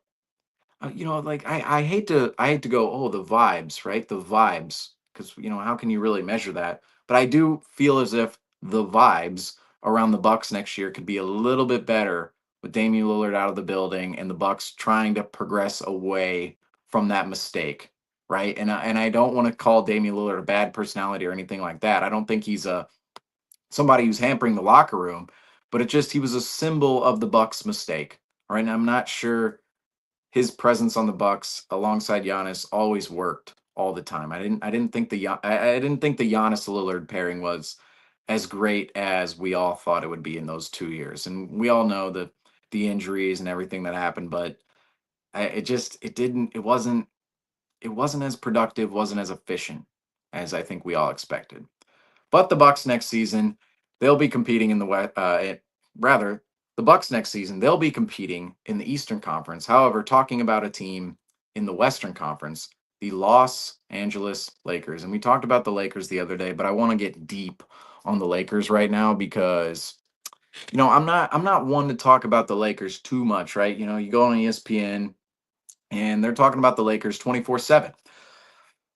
like I hate to go, oh, the vibes, right? The vibes, because how can you really measure that? But I do feel as if the vibes around the Bucks next year could be a little bit better with Damian Lillard out of the building and the Bucks trying to progress away from that mistake, right? And I don't want to call Damian Lillard a bad personality or anything like that. I don't think he's a somebody who's hampering the locker room, but he was a symbol of the Bucks mistake. All right, and I'm not sure his presence on the Bucks alongside Giannis always worked all the time. I didn't think I didn't think the Giannis Lillard pairing was as great as we all thought it would be in those 2 years. And we all know the injuries and everything that happened, but it wasn't as productive, wasn't as efficient as I think we all expected. But the Bucks next season, they'll be competing in the West. Rather, the Bucks next season, they'll be competing in the Eastern Conference. However, talking about a team in the Western Conference, the Los Angeles Lakers, and we talked about the Lakers the other day, but I want to get deep on the Lakers right now because I'm not one to talk about the Lakers too much, right? You go on ESPN and they're talking about the Lakers 24/7.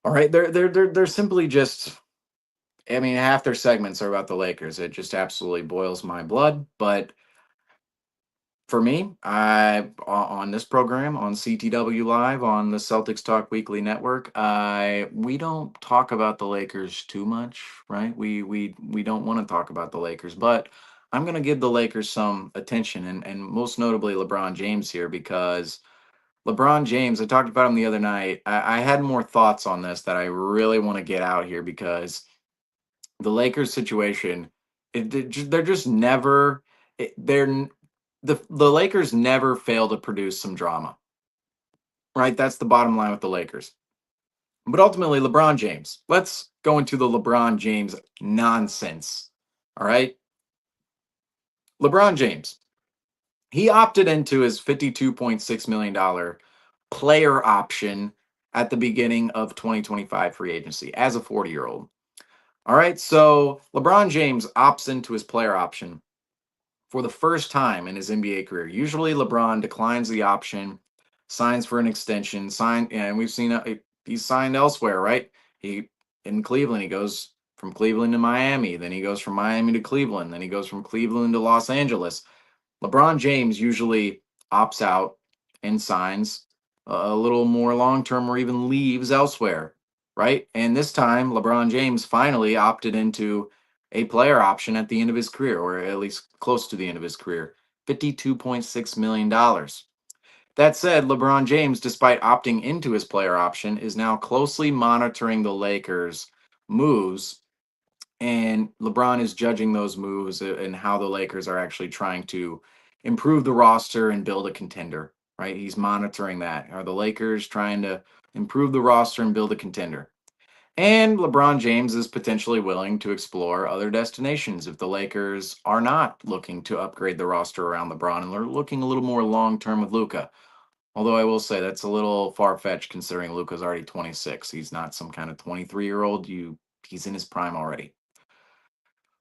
All right, they're simply just, I mean, half their segments are about the Lakers. It just absolutely boils my blood. But for me, on this program, on CTW Live, on the Celtics Talk Weekly Network, we don't talk about the Lakers too much, right? We don't want to talk about the Lakers, but I'm gonna give the Lakers some attention, and most notably LeBron James here, because LeBron James, I talked about him the other night. I had more thoughts on this that I really want to get out here because the Lakers situation, they're just never, the Lakers never fail to produce some drama, right? That's the bottom line with the Lakers. But ultimately, LeBron James. Let's go into the LeBron James nonsense. All right, LeBron James. He opted into his $52.6 million player option at the beginning of 2025 free agency as a 40-year-old. All right, so LeBron James opts into his player option for the first time in his NBA career. Usually, LeBron declines the option, signs for an extension, and we've seen he's signed elsewhere, right? He in Cleveland, he goes from Cleveland to Miami, then he goes from Miami to Cleveland, then he goes from Cleveland to Los Angeles. LeBron James usually opts out and signs a little more long term or even leaves elsewhere, right? And this time, LeBron James finally opted into a player option at the end of his career, or at least close to the end of his career, $52.6 million. That said, LeBron James, despite opting into his player option, is now closely monitoring the Lakers' moves, and LeBron is judging those moves and how the Lakers are actually trying to improve the roster and build a contender, right? He's monitoring that. Are the Lakers trying to improve the roster and build a contender? And LeBron James is potentially willing to explore other destinations if the Lakers are not looking to upgrade the roster around LeBron and they're looking a little more long term with Luca. Although I will say that's a little far fetched considering Luca's already 26. He's not some kind of 23-year-old. He's in his prime already.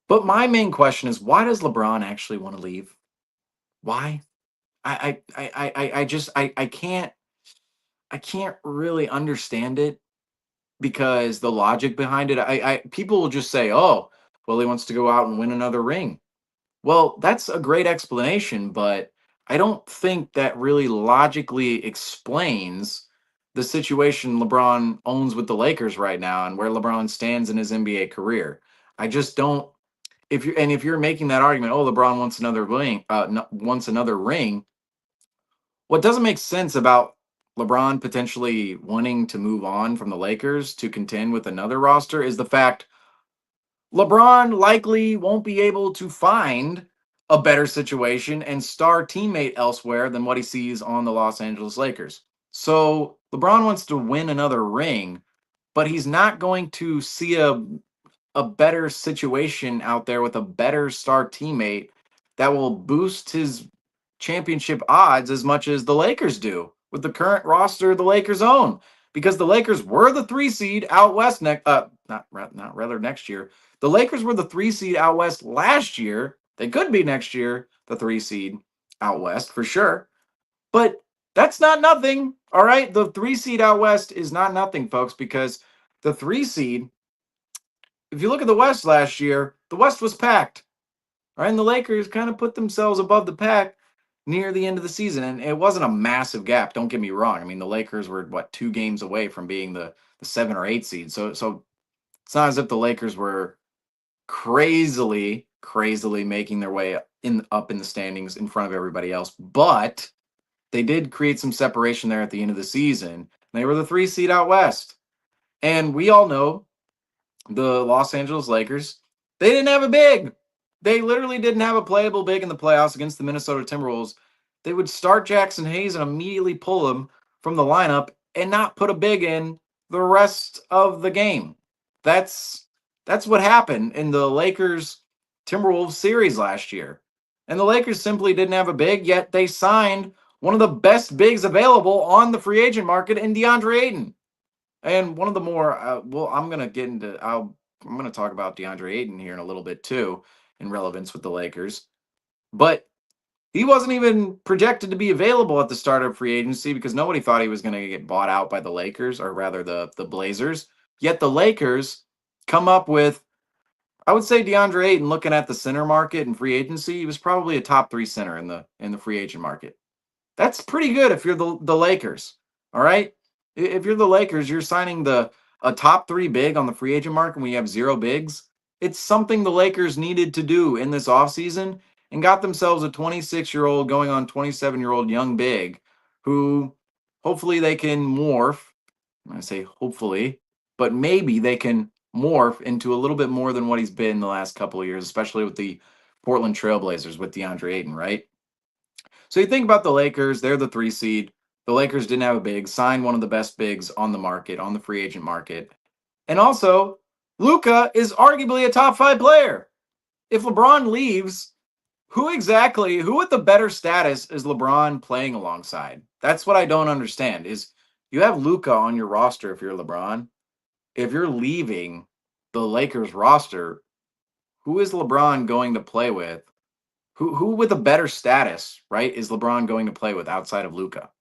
But my main question is, why does LeBron actually want to leave? Why? I can't really understand it because the logic behind it, people will just say, "Oh, well, he wants to go out and win another ring." Well, that's a great explanation, but I don't think that really logically explains the situation LeBron owns with the Lakers right now and where LeBron stands in his NBA career. I just don't. If you're making that argument, oh, LeBron wants another ring, wants another ring. What doesn't make sense about LeBron potentially wanting to move on from the Lakers to contend with another roster is the fact LeBron likely won't be able to find a better situation and star teammate elsewhere than what he sees on the Los Angeles Lakers. So LeBron wants to win another ring, but he's not going to see a better situation out there with a better star teammate that will boost his championship odds as much as the Lakers do with the current roster the Lakers own. Because the Lakers were the 3 seed out west not rather next year. The Lakers were the 3 seed out west last year. They could be next year the 3 seed out west for sure. But that's not nothing. All right. The 3 seed out west is not nothing, folks, because the 3 seed, if you look at the West last year, the West was packed. All right, and the Lakers kind of put themselves above the pack near the end of the season, and it wasn't a massive gap. Don't get me wrong. I mean, the Lakers were what 2 games away from being the 7 or 8 seed. So it's not as if the Lakers were crazily making their way up in the standings in front of everybody else, but they did create some separation there at the end of the season. They were the 3 seed out west, and we all know the Los Angeles Lakers, they didn't have a big. They literally didn't have a playable big in the playoffs against the Minnesota Timberwolves. They would start Jackson Hayes and immediately pull him from the lineup and not put a big in the rest of the game. That's that's what happened in the Lakers Timberwolves series last year. And the Lakers simply didn't have a big, yet they signed one of the best bigs available on the free agent market in DeAndre Ayton. And one of the more I'm gonna get into I'm gonna talk about DeAndre Ayton here in a little bit too, in relevance with the Lakers. But he wasn't even projected to be available at the start of free agency because nobody thought he was gonna get bought out by the Lakers, or rather the Blazers. Yet the Lakers come up with, I would say, DeAndre Ayton, looking at the center market and free agency, he was probably a top 3 center in the free agent market. That's pretty good if you're the Lakers. All right. If you're the Lakers, you're signing the a top 3 big on the free agent market when you have 0 bigs. It's something the Lakers needed to do in this offseason and got themselves a 26-year-old going on 27-year-old young big who hopefully they can morph. I say hopefully, but maybe they can morph into a little bit more than what he's been the last couple of years, especially with the Portland Trailblazers with DeAndre Ayton, right? So you think about the Lakers, they're the 3 seed. The Lakers didn't have a big, signed one of the best bigs on the market, on the free agent market. And also, Luca is arguably a top 5 player. If LeBron leaves, who with the better status is LeBron playing alongside? That's what I don't understand is you have Luca on your roster if you're LeBron. If you're leaving the Lakers roster, who is LeBron going to play with? Who with a better status, right, is LeBron going to play with outside of Luca?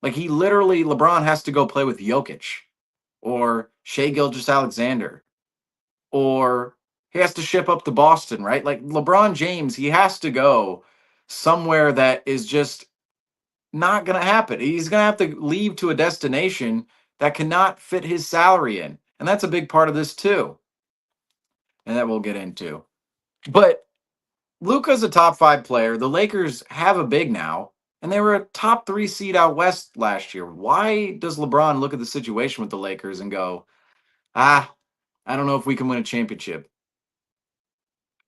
Like LeBron has to go play with Jokic or Shea Gilgeous-Alexander, or he has to ship up to Boston, right? Like LeBron James, he has to go somewhere that is just not going to happen. He's going to have to leave to a destination that cannot fit his salary in. And that's a big part of this too. And that we'll get into. But Luka's a top 5 player. The Lakers have a big now, and they were a top 3 seed out west last year. Why does LeBron look at the situation with the Lakers and go, I don't know if we can win a championship?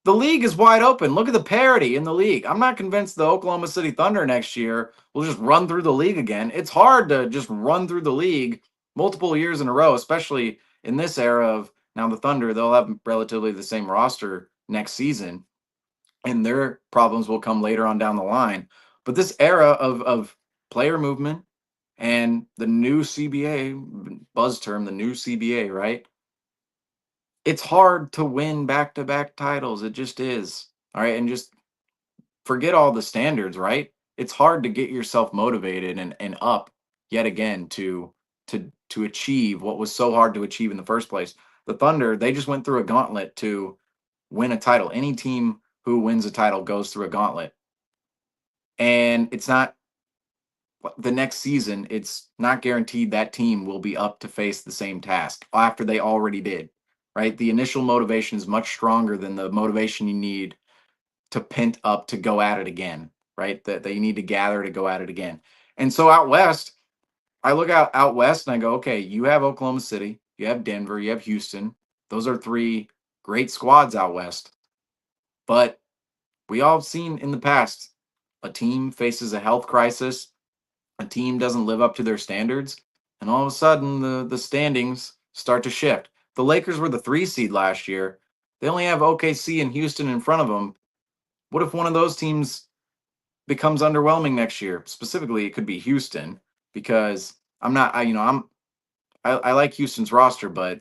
The league is wide open. Look at the parity in the league. I'm not convinced the Oklahoma City Thunder next year will just run through the league again. It's hard to just run through the league multiple years in a row, especially in this era of now the Thunder, they'll have relatively the same roster next season, and their problems will come later on down the line. But this era of player movement and the new CBA buzz term, the new CBA, right? It's hard to win back-to-back titles. It just is. All right, and just forget all the standards, right? It's hard to get yourself motivated and up yet again to achieve what was so hard to achieve in the first place. The Thunder, they just went through a gauntlet to win a title. Any team who wins a title goes through a gauntlet. And it's not the next season, it's not guaranteed that team will be up to face the same task after they already did, right? The initial motivation is much stronger than the motivation you need to pent up to go at it again, right? That you need to gather to go at it again. And so out west, I look out west and I go, okay, you have Oklahoma City, you have Denver, you have Houston. Those are three great squads out west. But we all have seen in the past a team faces a health crisis, a team doesn't live up to their standards, and all of a sudden the standings start to shift. The Lakers were the 3 seed last year. They only have OKC and Houston in front of them. What if one of those teams becomes underwhelming next year? Specifically, it could be Houston, because I'm not, I, you know, I like Houston's roster, but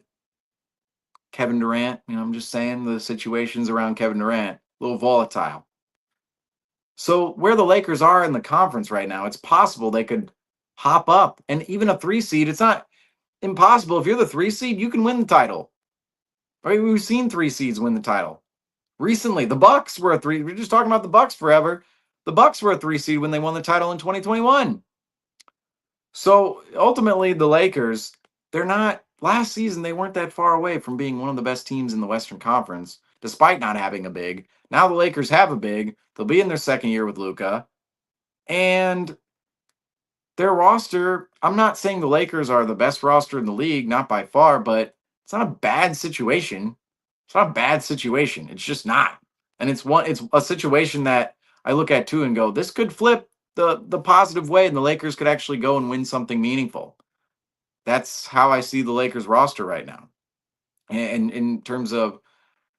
Kevin Durant, I'm just saying the situations around Kevin Durant, a little volatile. So where the Lakers are in the conference right now, it's possible they could hop up, and even a 3 seed, it's not impossible. If you're the 3 seed, you can win the title. Right? We've seen 3 seeds win the title. Recently, the Bucks were a 3. We're just talking about the Bucks forever. The Bucks were a 3 seed when they won the title in 2021. So ultimately, the Lakers, they're not, last season, they weren't that far away from being one of the best teams in the Western Conference, despite not having a big. Now the Lakers have a big. They'll be in their second year with Luka. And their roster, I'm not saying the Lakers are the best roster in the league, not by far, but it's not a bad situation. It's not a bad situation. It's just not. And it's a situation that I look at too and go, this could flip the positive way, and the Lakers could actually go and win something meaningful. That's how I see the Lakers roster right now. And in terms of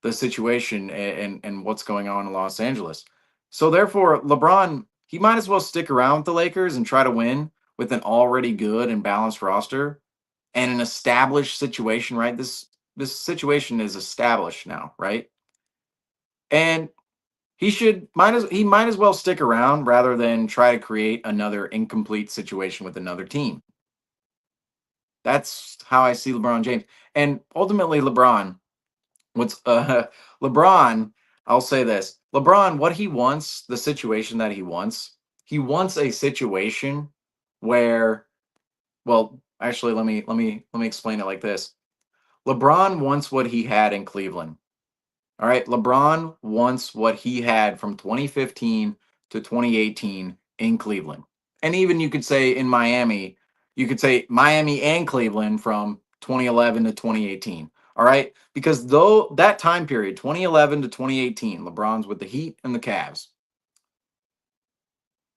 the situation and what's going on in Los Angeles. So therefore, LeBron, he might as well stick around with the Lakers and try to win with an already good and balanced roster and an established situation, right? This situation is established now, right? And he might as well stick around rather than try to create another incomplete situation with another team. That's how I see LeBron James. And ultimately what's LeBron, I'll say this. LeBron, what he wants, the situation that he wants a situation where, well, actually let me explain it like this. LeBron wants what he had in Cleveland. All right, LeBron wants what he had from 2015 to 2018 in Cleveland. And even you could say in Miami, you could say Miami and Cleveland from 2011 to 2018. All right, because though that time period, 2011 to 2018, LeBron's with the Heat and the Cavs.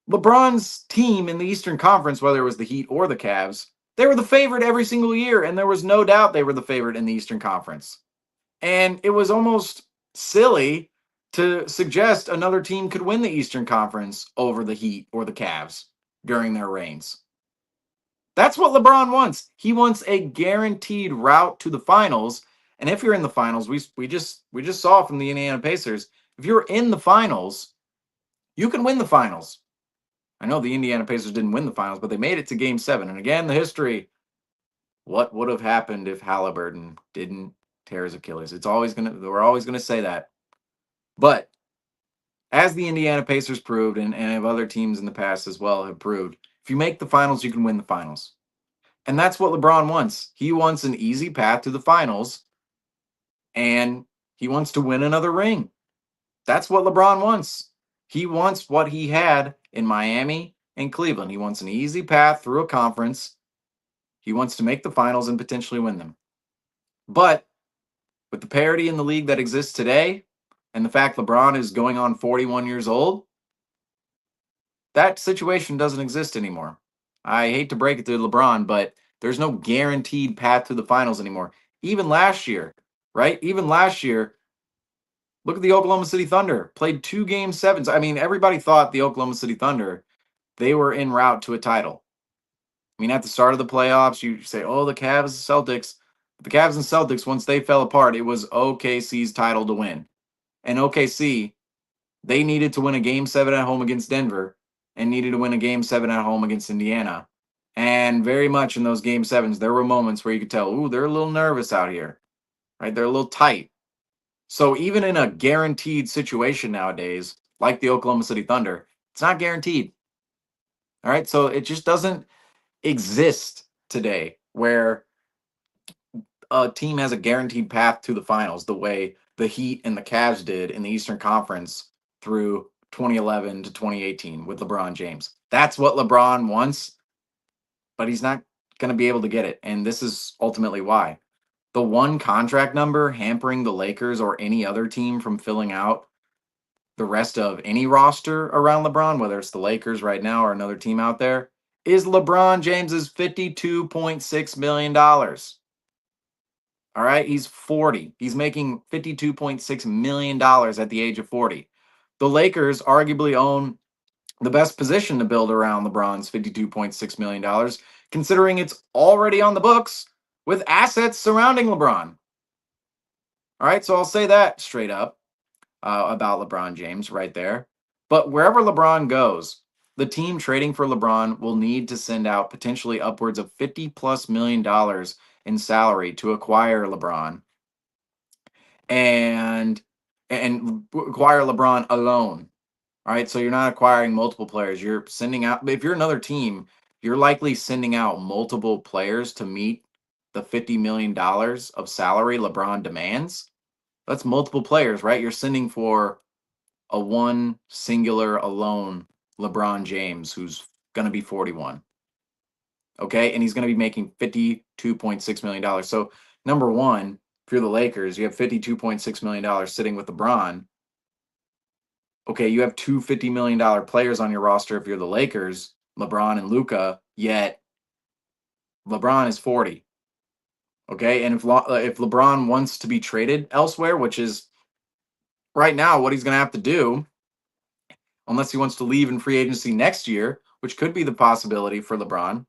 LeBron's team in the Eastern Conference, whether it was the Heat or the Cavs, they were the favorite every single year, and there was no doubt they were the favorite in the Eastern Conference. And it was almost silly to suggest another team could win the Eastern Conference over the Heat or the Cavs during their reigns. That's what LeBron wants. He wants a guaranteed route to the finals. And if you're in the finals, we just saw from the Indiana Pacers, if you're in the finals, you can win the finals. I know the Indiana Pacers didn't win the finals, but they made it to game 7. And again, the history, what would have happened if Halliburton didn't tear his Achilles? We're always gonna say that. But as the Indiana Pacers proved, and other teams in the past as well have proved, if you make the finals, you can win the finals. And that's what LeBron wants. He wants an easy path to the finals, and he wants to win another ring. That's what LeBron wants. He wants what he had in Miami and Cleveland. He wants an easy path through a conference. He wants to make the finals and potentially win them. But with the parity in the league that exists today, and the fact LeBron is going on 41 years old, that situation doesn't exist anymore. I hate to break it to LeBron, but there's no guaranteed path to the finals anymore. even last year, right? Even last year, look at the Oklahoma City Thunder. Played 2 game 7s. I mean, everybody thought the Oklahoma City Thunder, they were en route to a title. I mean, at the start of the playoffs, you say, oh, the Cavs, Celtics. The Cavs and Celtics, once they fell apart, it was OKC's title to win. And OKC, they needed to win a game 7 at home against Denver and needed to win a game 7 at home against Indiana. And very much in those game 7s, there were moments where you could tell, ooh, they're a little nervous out here, right? They're a little tight. So even in a guaranteed situation nowadays, like the Oklahoma City Thunder, it's not guaranteed. All right. So it just doesn't exist today where a team has a guaranteed path to the finals the way the Heat and the Cavs did in the Eastern Conference through 2011 to 2018 with LeBron James. That's what LeBron wants, but he's not going to be able to get it. And this is ultimately why. The one contract number hampering the Lakers or any other team from filling out the rest of any roster around LeBron, whether it's the Lakers right now or another team out there, is LeBron James's $52.6 million. All right. He's 40. He's making $52.6 million at the age of 40. The Lakers arguably own the best position to build around LeBron's $52.6 million, considering it's already on the books with assets surrounding LeBron. All right. So I'll say that straight up about LeBron James right there. But wherever LeBron goes, the team trading for LeBron will need to send out potentially upwards of $50+ million in salary to acquire LeBron and acquire LeBron alone. All right, so you're not acquiring multiple players. You're sending out. If you're another team, you're likely sending out multiple players to meet the $50 million of salary LeBron demands. That's multiple players, right? You're sending for a one singular alone LeBron James who's going to be 41. Okay, and he's going to be making $52.6 million. So number one, if you're the Lakers, you have $52.6 million sitting with LeBron. Okay, you have two $50 million players on your roster if you're the Lakers, LeBron and Luka, yet LeBron is 40. Okay, and if LeBron wants to be traded elsewhere, which is right now what he's going to have to do, unless he wants to leave in free agency next year, which could be the possibility for LeBron.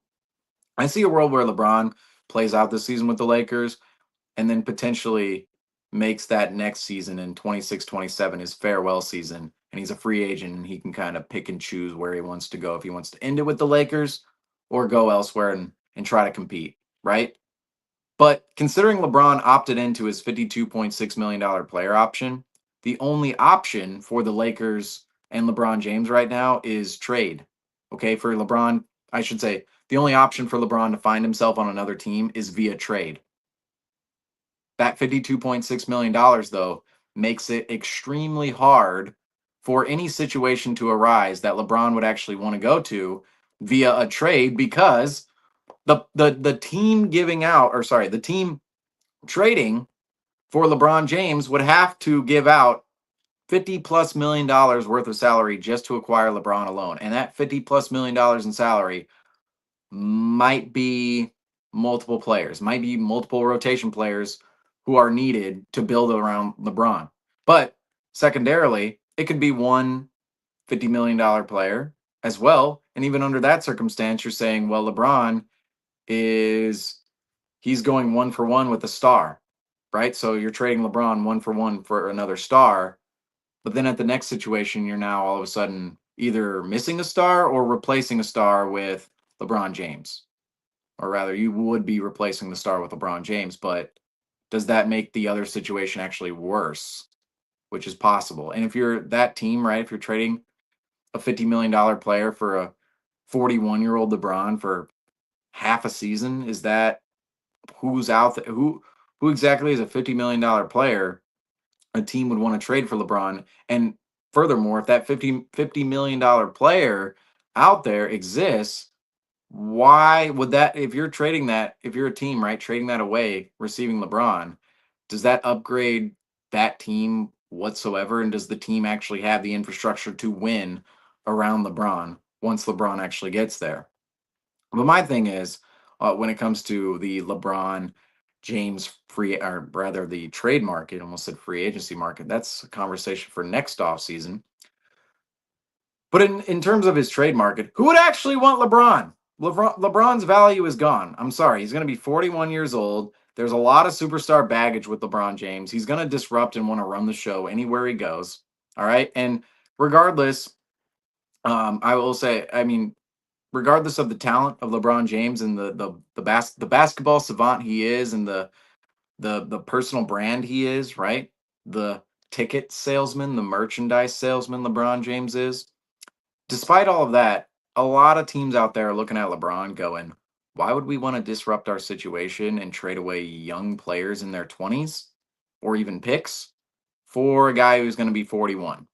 I see a world where LeBron plays out this season with the Lakers and then potentially makes that next season in 26-27 his farewell season, and he's a free agent and he can kind of pick and choose where he wants to go, if he wants to end it with the Lakers or go elsewhere and try to compete, right? But considering LeBron opted into his $52.6 million player option, the only option for the Lakers and LeBron James right now is trade. Okay, for LeBron, I should say the only option for LeBron to find himself on another team is via trade. That $52.6 million, though, makes it extremely hard for any situation to arise that LeBron would actually want to go to via a trade, because the team giving out, or sorry, the team trading for LeBron James would have to give out $50+ million worth of salary just to acquire LeBron alone. And that $50+ million in salary might be multiple players, might be multiple rotation players who are needed to build around LeBron. But secondarily, it could be one $50 million player as well. And even under that circumstance, you're saying, well, LeBron he's going 1-for-1 with a star, right? So you're trading LeBron 1-for-1 for another star. But then at the next situation, you're now all of a sudden either missing a star or replacing a star with LeBron James. Or rather, you would be replacing the star with LeBron James, but does that make the other situation actually worse? Which is possible. And if you're that team, right, if you're trading a $50 million player for a 41-year-old LeBron for half a season, is that who's out there? Who exactly is a $50 million player a team would want to trade for LeBron? And furthermore, if that $50 million player out there exists, why would that, if you're trading that, if you're a team, right, trading that away, receiving LeBron, does that upgrade that team whatsoever? And does the team actually have the infrastructure to win around LeBron once LeBron actually gets there? But my thing is, when it comes to the LeBron James free, or rather the trade market, almost said free agency market. That's a conversation for next offseason. But in terms of his trade market, who would actually want LeBron? LeBron's value is gone. I'm sorry. He's going to be 41 years old. There's a lot of superstar baggage with LeBron James. He's going to disrupt and want to run the show anywhere he goes. All right. And regardless, I will say, I mean, regardless of the talent of LeBron James and the basketball savant he is, and the personal brand he is, right? The ticket salesman, the merchandise salesman LeBron James is. Despite all of that, a lot of teams out there are looking at LeBron going, why would we want to disrupt our situation and trade away young players in their 20s or even picks for a guy who's going to be 41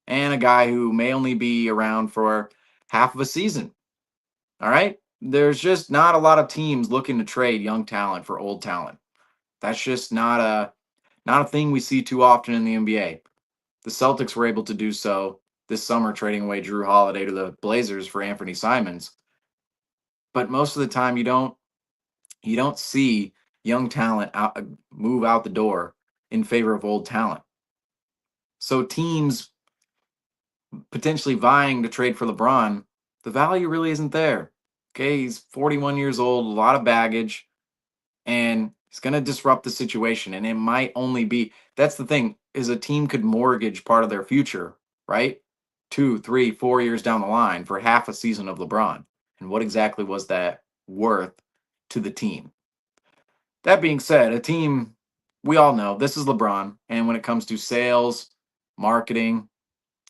and a guy who may only be around for half of a season? All right. There's just not a lot of teams looking to trade young talent for old talent. That's just not a thing we see too often in the NBA. The Celtics were able to do so this summer, trading away Drew Holiday to the Blazers for Anthony Simons. But most of the time, you don't see young talent move out the door in favor of old talent. So teams potentially vying to trade for LeBron, the value really isn't there. Okay, he's 41 years old, a lot of baggage, and he's going to disrupt the situation. And it might only be, that's the thing, is a team could mortgage part of their future, right? 2, 3, 4 years down the line for half a season of LeBron. And what exactly was that worth to the team? That being said, a team, we all know this is LeBron. And when it comes to sales, marketing,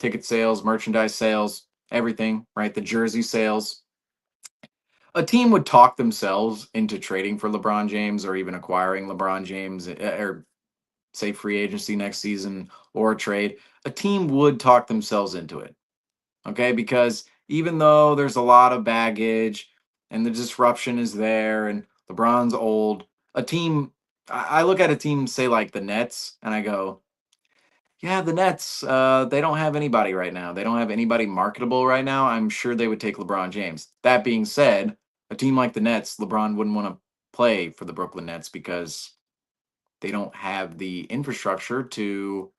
ticket sales, merchandise sales, everything, right? The jersey sales, a team would talk themselves into trading for LeBron James or even acquiring LeBron James, or say free agency next season or a trade. A team would talk themselves into it. Okay. Because even though there's a lot of baggage and the disruption is there and LeBron's old, a team, I look at a team, say like the Nets, and I go, yeah, the Nets, they don't have anybody right now. They don't have anybody marketable right now. I'm sure they would take LeBron James. That being said, a team like the Nets, LeBron wouldn't want to play for the Brooklyn Nets because they don't have the infrastructure to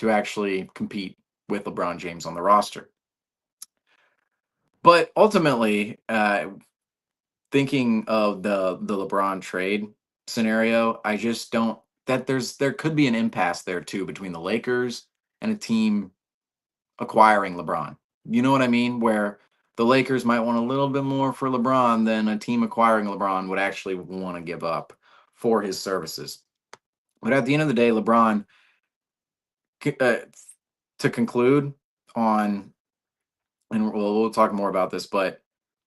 actually compete with LeBron James on the roster. But ultimately, thinking of the LeBron trade scenario, I just don't, that there could be an impasse there too between the Lakers and a team acquiring LeBron. You know what I mean? Where the Lakers might want a little bit more for LeBron than a team acquiring LeBron would actually want to give up for his services. But at the end of the day, LeBron, uh, to conclude on, and we'll talk more about this, but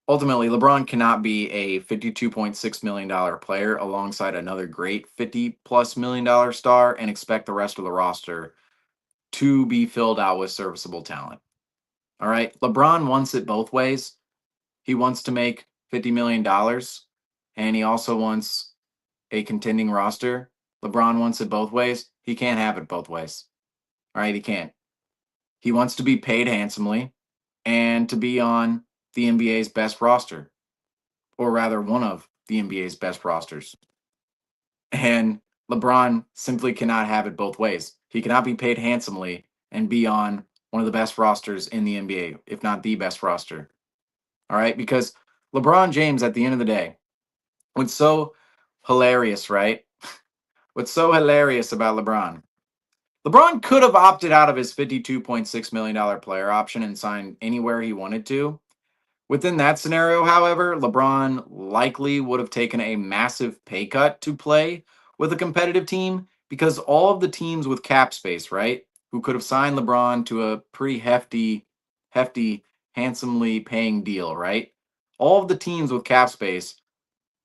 ultimately, LeBron cannot be a $52.6 million player alongside another great $50+ million star and expect the rest of the roster to be filled out with serviceable talent. All right. LeBron wants it both ways. He wants to make $50 million, and he also wants a contending roster. LeBron wants it both ways. He can't have it both ways. All right. He can't. He wants to be paid handsomely and to be on the NBA's best roster, or rather, one of the NBA's best rosters. And LeBron simply cannot have it both ways. He cannot be paid handsomely and be on one of the best rosters in the NBA, if not the best roster. All right. Because LeBron James, at the end of the day, what's so hilarious, right? What's so hilarious about LeBron? LeBron could have opted out of his $52.6 million player option and signed anywhere he wanted to. Within that scenario, however, LeBron likely would have taken a massive pay cut to play with a competitive team because all of the teams with cap space, right, who could have signed LeBron to a pretty hefty, handsomely paying deal, right? All of the teams with cap space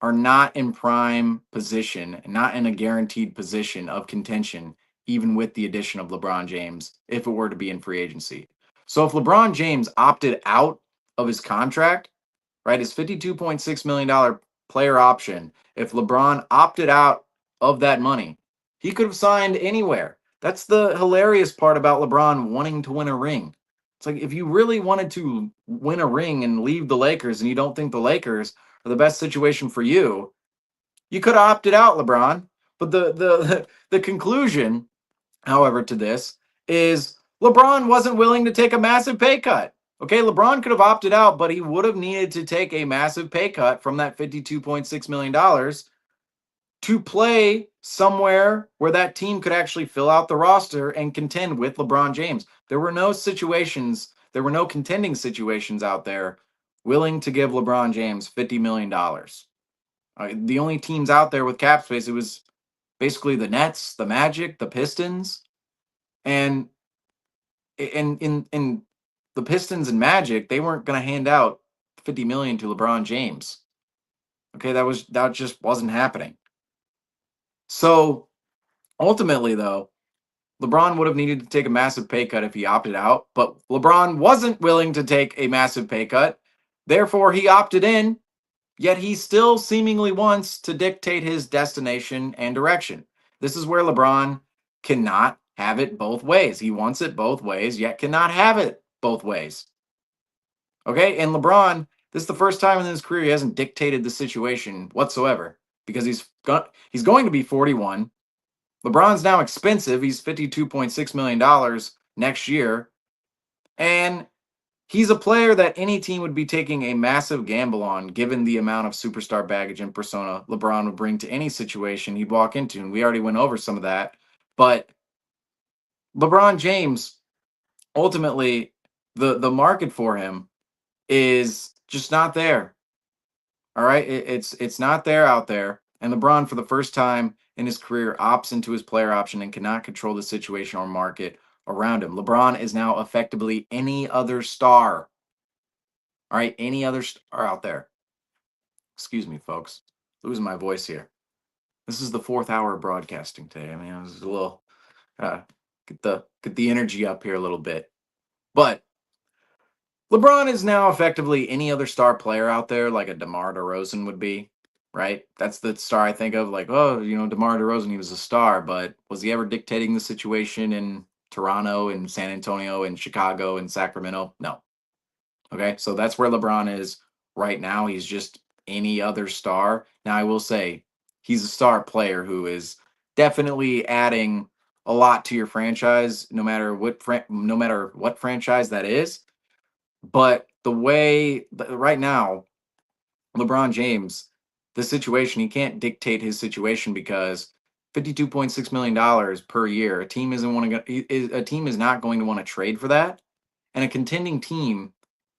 are not in prime position, not in a guaranteed position of contention, even with the addition of LeBron James, if it were to be in free agency. So if LeBron James opted out of his contract, right, his $52.6 million player option, if LeBron opted out of that money, he could have signed anywhere. That's the hilarious part about LeBron wanting to win a ring. It's like, if you really wanted to win a ring and leave the Lakers and you don't think the Lakers are the best situation for you, You could have opted out, LeBron. But the conclusion, however, to this is LeBron wasn't willing to take a massive pay cut. Okay, LeBron could have opted out, but he would have needed to take a massive pay cut from that $52.6 million to play somewhere where that team could actually fill out the roster and contend with LeBron James. There were no situations, there were no contending situations out there willing to give LeBron James $50 million. The only teams out there with cap space, it was basically the Nets, the Magic, the Pistons, and in the Pistons and Magic, they weren't going to hand out 50 million to LeBron James. Okay, that just wasn't happening. So ultimately, though, LeBron would have needed to take a massive pay cut if he opted out, but LeBron wasn't willing to take a massive pay cut. Therefore, he opted in, yet he still seemingly wants to dictate his destination and direction. This is where LeBron cannot have it both ways. He wants it both ways, yet cannot have it both ways. Okay, and LeBron, this is the first time in his career he hasn't dictated the situation whatsoever because he's going to be 41. LeBron's now expensive. He's $52.6 million next year. And he's a player that any team would be taking a massive gamble on given the amount of superstar baggage and persona LeBron would bring to any situation he'd walk into. And we already went over some of that. But LeBron James, ultimately, the market for him is just not there. All right. It's not there out there. And LeBron, for the first time in his career, opts into his player option and cannot control the situation or market around him. LeBron is now effectively any other star. All right. Any other star out there. Excuse me, folks. Losing my voice here. This is the 4th hour of broadcasting today. I mean, I was a little get the energy up here a little bit. But LeBron is now effectively any other star player out there, like a DeMar DeRozan would be, right? That's the star I think of, like, oh, DeMar DeRozan, he was a star, but was he ever dictating the situation in Toronto and San Antonio and Chicago and Sacramento? No. Okay, so that's where LeBron is right now. He's just any other star. Now, I will say he's a star player who is definitely adding a lot to your franchise, no matter what franchise that is. But the way right now, LeBron James, the situation, he can't dictate his situation because $52.6 million per year, a team is not going to want to trade for that. And a contending team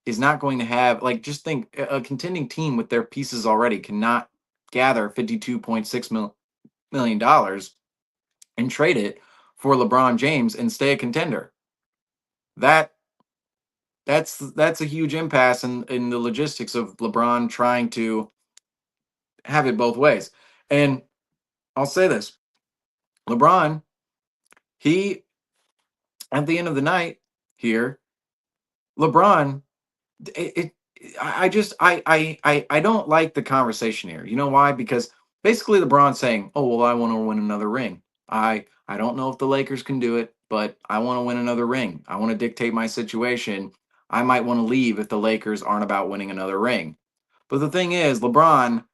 is not going to have, like, just think a contending team with their pieces already cannot gather $52.6 million and trade it for LeBron James and stay a contender. That's a huge impasse in the logistics of LeBron trying to have it both ways. And I'll say this. LeBron, he at the end of the night here, LeBron, it I just I don't like the conversation here. You know why? Because basically LeBron's saying, "Oh, well, I want to win another ring. I don't know if the Lakers can do it, but I want to win another ring. I want to dictate my situation. I might want to leave if the Lakers aren't about winning another ring." But the thing is, LeBron,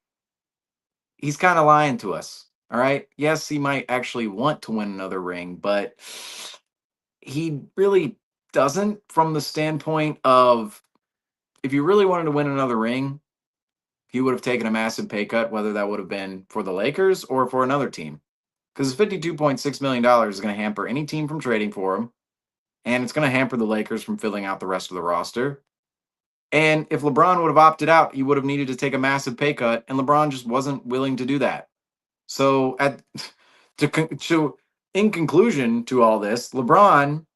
he's kind of lying to us. All right? Yes, he might actually want to win another ring, but he really doesn't from the standpoint of if you really wanted to win another ring, he would have taken a massive pay cut, whether that would have been for the Lakers or for another team. Because $52.6 million is going to hamper any team from trading for him, and it's going to hamper the Lakers from filling out the rest of the roster. And if LeBron would have opted out, he would have needed to take a massive pay cut, and LeBron just wasn't willing to do that. So, in conclusion to all this, LeBron,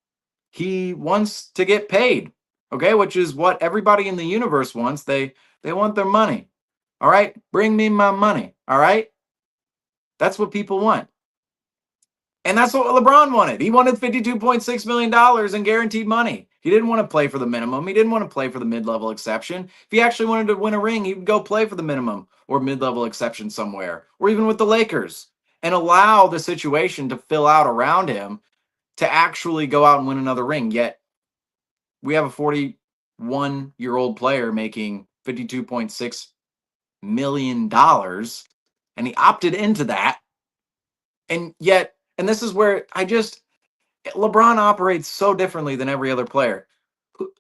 he wants to get paid, okay, which is what everybody in the universe wants. They want their money. All right, bring me my money. All right, that's what people want. And that's what LeBron wanted. He wanted $52.6 million in guaranteed money. He didn't want to play for the minimum. He didn't want to play for the mid-level exception. If he actually wanted to win a ring, he would go play for the minimum or mid-level exception somewhere, or even with the Lakers, and allow the situation to fill out around him to actually go out and win another ring. Yet we have a 41-year-old player making $52.6 million and he opted into that. And yet, and this is where LeBron operates so differently than every other player. Who,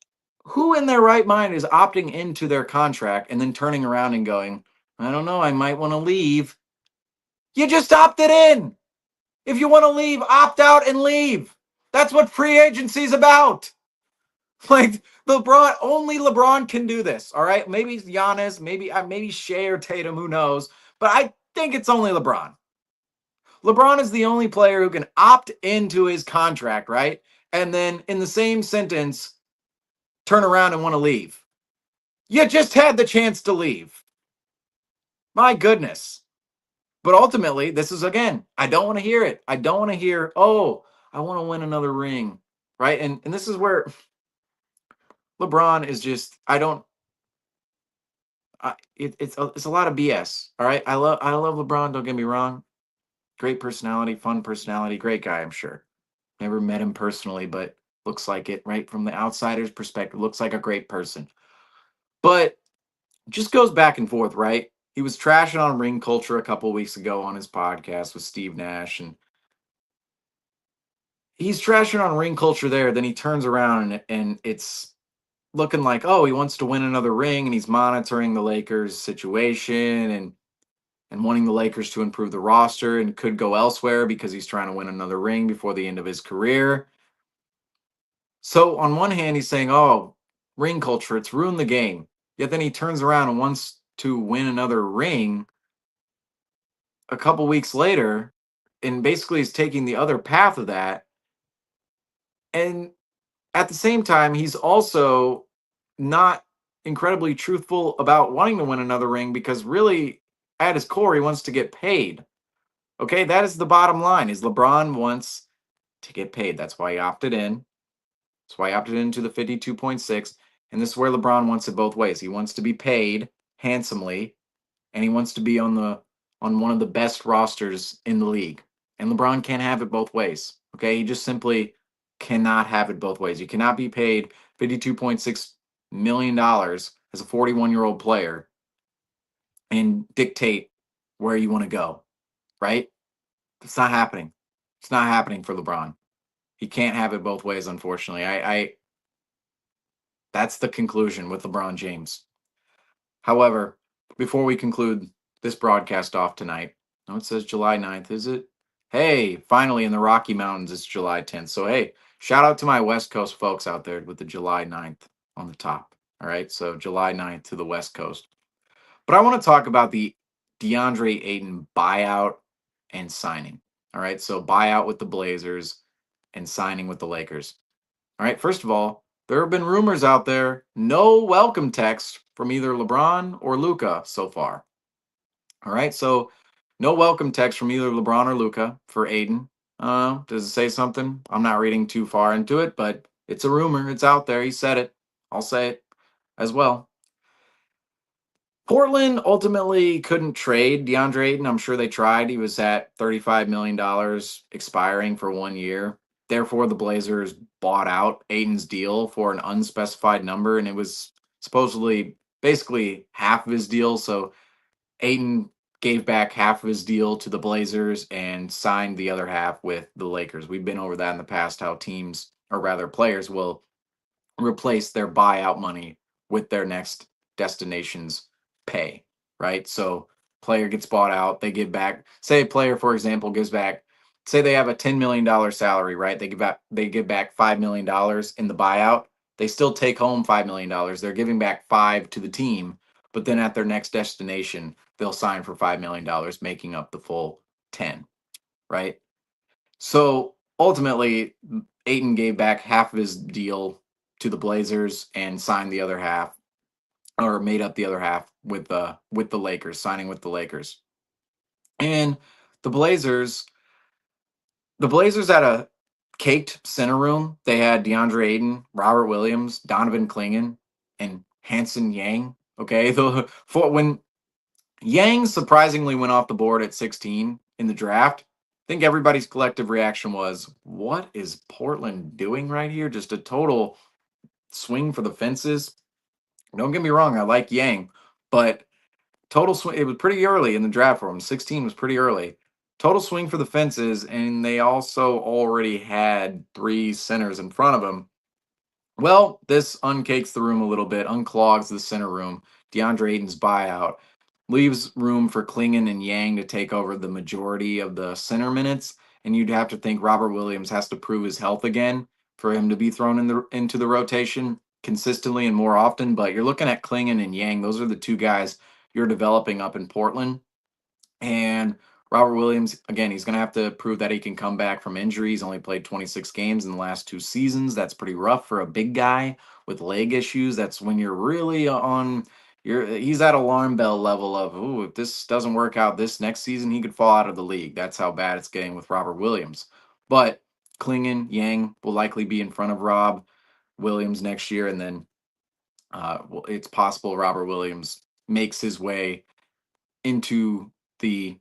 who in their right mind is opting into their contract and then turning around and going, I don't know, I might want to leave. You just opted in. If you want to leave, opt out and leave. That's what free agency is about. Like only LeBron can do this. All right, maybe Giannis, maybe Shea or Tatum, who knows? But I think it's only LeBron. LeBron is the only player who can opt into his contract, right? And then in the same sentence, turn around and want to leave. You just had the chance to leave. My goodness. But ultimately, this is again, I don't want to hear it. I don't want to hear, oh, I want to win another ring. Right. And this is where LeBron is just, I don't, it's a lot of BS. All right. I love LeBron. Don't get me wrong. Great personality, fun personality, great guy, I'm sure. Never met him personally, but looks like it, right? From the outsider's perspective, looks like a great person. But just goes back and forth, right? He was trashing on ring culture a couple weeks ago on his podcast with Steve Nash, and he's trashing on ring culture there. Then he turns around and it's looking like, oh, he wants to win another ring, and he's monitoring the Lakers situation and wanting the Lakers to improve the roster and could go elsewhere because he's trying to win another ring before the end of his career. So on one hand, he's saying, oh, ring culture, it's ruined the game. Yet then he turns around and wants to win another ring a couple weeks later and basically is taking the other path of that. And at the same time, he's also not incredibly truthful about wanting to win another ring because really at his core, he wants to get paid. Okay, that is the bottom line is LeBron wants to get paid. That's why he opted in. That's why he opted into the 52.6. And this is where LeBron wants it both ways. He wants to be paid handsomely, and he wants to be on one of the best rosters in the league. And LeBron can't have it both ways. Okay, he just simply cannot have it both ways. You cannot be paid $52.6 million as a 41-year-old player and dictate where you want to go. Right? It's not happening. It's not happening for LeBron. He can't have it both ways, unfortunately. I That's the conclusion with LeBron James. However, before we conclude this broadcast off tonight, no, it says July 9th, is it? Hey, finally in the Rocky Mountains, it's July 10th. So, hey, shout out to my West Coast folks out there with the July 9th on the top. All right, so July 9th to the West Coast. But I want to talk about the DeAndre Ayton buyout and signing. All right, so buyout with the Blazers and signing with the Lakers. All right, first of all, there have been rumors out there, no welcome text from either LeBron or Luka so far. All right, so no welcome text from either LeBron or Luka for Aiden. Does it say something? I'm not reading too far into it, but it's a rumor. It's out there. He said it. I'll say it as well. Portland ultimately couldn't trade DeAndre Ayton. I'm sure they tried. He was at $35 million expiring for 1 year. Therefore, the Blazers bought out Ayton's deal for an unspecified number, and it was supposedly basically half of his deal. So Ayton gave back half of his deal to the Blazers and signed the other half with the Lakers. We've been over that in the past, how teams, or rather players, will replace their buyout money with their next destination's pay, right? So player gets bought out, they give back, say a player, for example, gives back, say they have a $10 million salary, right? They give back $5 million in the buyout. They still take home $5 million. They're giving back five to the team, but then at their next destination, they'll sign for $5 million, making up the full 10, right? So ultimately, Ayton gave back half of his deal to the Blazers and signed the other half, or made up the other half with the Lakers, signing with the Lakers. And the Blazers, the Blazers had a caked center room. They had DeAndre Ayton, Robert Williams, Donovan Clingan, and Hanson Yang. Okay, when Yang surprisingly went off the board at 16 in the draft, I think everybody's collective reaction was, what is Portland doing right here? Just a total swing for the fences. Don't get me wrong, I like Yang, but Total swing. It was pretty early in the draft for him. 16 was pretty early. Total swing for the fences, and they also already had three centers in front of him. Well, this uncakes the room a little bit, unclogs the center room. DeAndre Ayton's buyout leaves room for Klingon and Yang to take over the majority of the center minutes, and you'd have to think Robert Williams has to prove his health again for him to be thrown into the rotation consistently and more often. But you're looking at Klingon and Yang; those are the two guys you're developing up in Portland. And Robert Williams, again, he's going to have to prove that he can come back from injury. He's only played 26 games in the last two seasons. That's pretty rough for a big guy with leg issues. That's when you're really on he's at alarm bell level of, ooh, if this doesn't work out this next season, he could fall out of the league. That's how bad it's getting with Robert Williams. But Klingon, Yang will likely be in front of Rob Williams next year. And then it's possible Robert Williams makes his way into the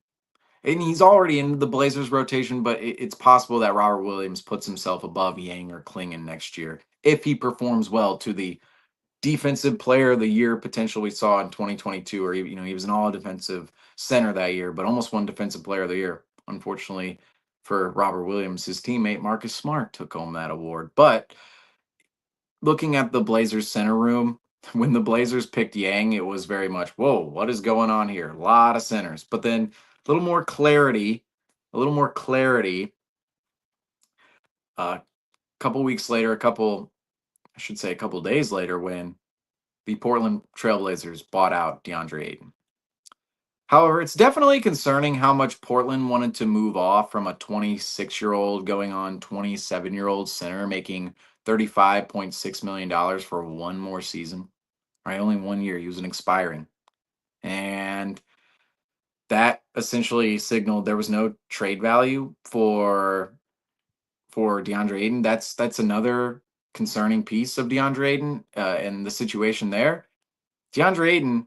and he's already in the Blazers rotation, but it's possible that Robert Williams puts himself above Yang or Klingon next year if he performs well to the defensive player of the year potential we saw in 2022, or he was an all defensive center that year, but almost won defensive player of the year. Unfortunately for Robert Williams, his teammate Marcus Smart took home that award. But looking at the Blazers center room, when the Blazers picked Yang, it was very much, whoa, what is going on here? A lot of centers. But then a little more clarity. A couple weeks later, I should say a couple days later, when the Portland Trailblazers bought out DeAndre Ayton. However, it's definitely concerning how much Portland wanted to move off from a 26-year-old going on 27-year-old center making $35.6 million for one more season. Right? Only 1 year. He was an expiring. And that essentially signaled there was no trade value for DeAndre Ayton. That's another concerning piece of DeAndre Ayton and the situation there. DeAndre Ayton,